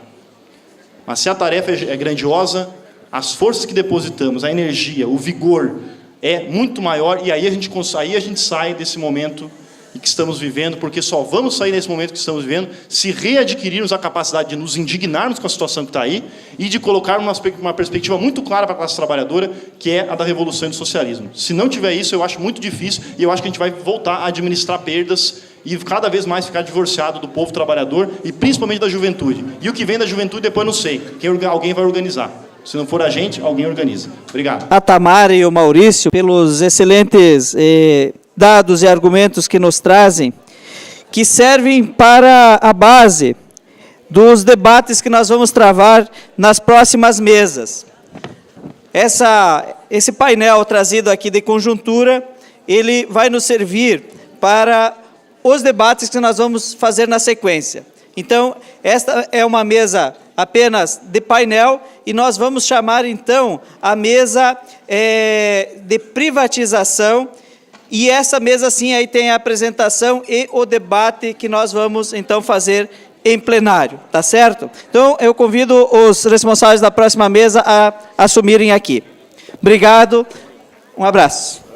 mas se a tarefa é grandiosa, as forças que depositamos, a energia, o vigor é muito maior, e aí a gente sai desse momento em que estamos vivendo, porque só vamos sair nesse momento que estamos vivendo se readquirirmos a capacidade de nos indignarmos com a situação que está aí e de colocar uma perspectiva muito clara para a classe trabalhadora, que é a da revolução e do socialismo. Se não tiver isso, eu acho muito difícil, e eu acho que a gente vai voltar a administrar perdas e cada vez mais ficar divorciado do povo trabalhador e principalmente da juventude. E o que vem da juventude depois não sei, alguém vai organizar. Se não for a gente, alguém organiza. Obrigado. A Tamara e o Maurício, pelos excelentes dados e argumentos que nos trazem, que servem para a base dos debates que nós vamos travar nas próximas mesas. Esse painel trazido aqui de conjuntura, ele vai nos servir para os debates que nós vamos fazer na sequência. Então, esta é uma mesa apenas de painel, e nós vamos chamar, então, a mesa de privatização, e essa mesa, sim, aí tem a apresentação e o debate que nós vamos, então, fazer em plenário, tá certo? Então, eu convido os responsáveis da próxima mesa a assumirem aqui. Obrigado, um abraço.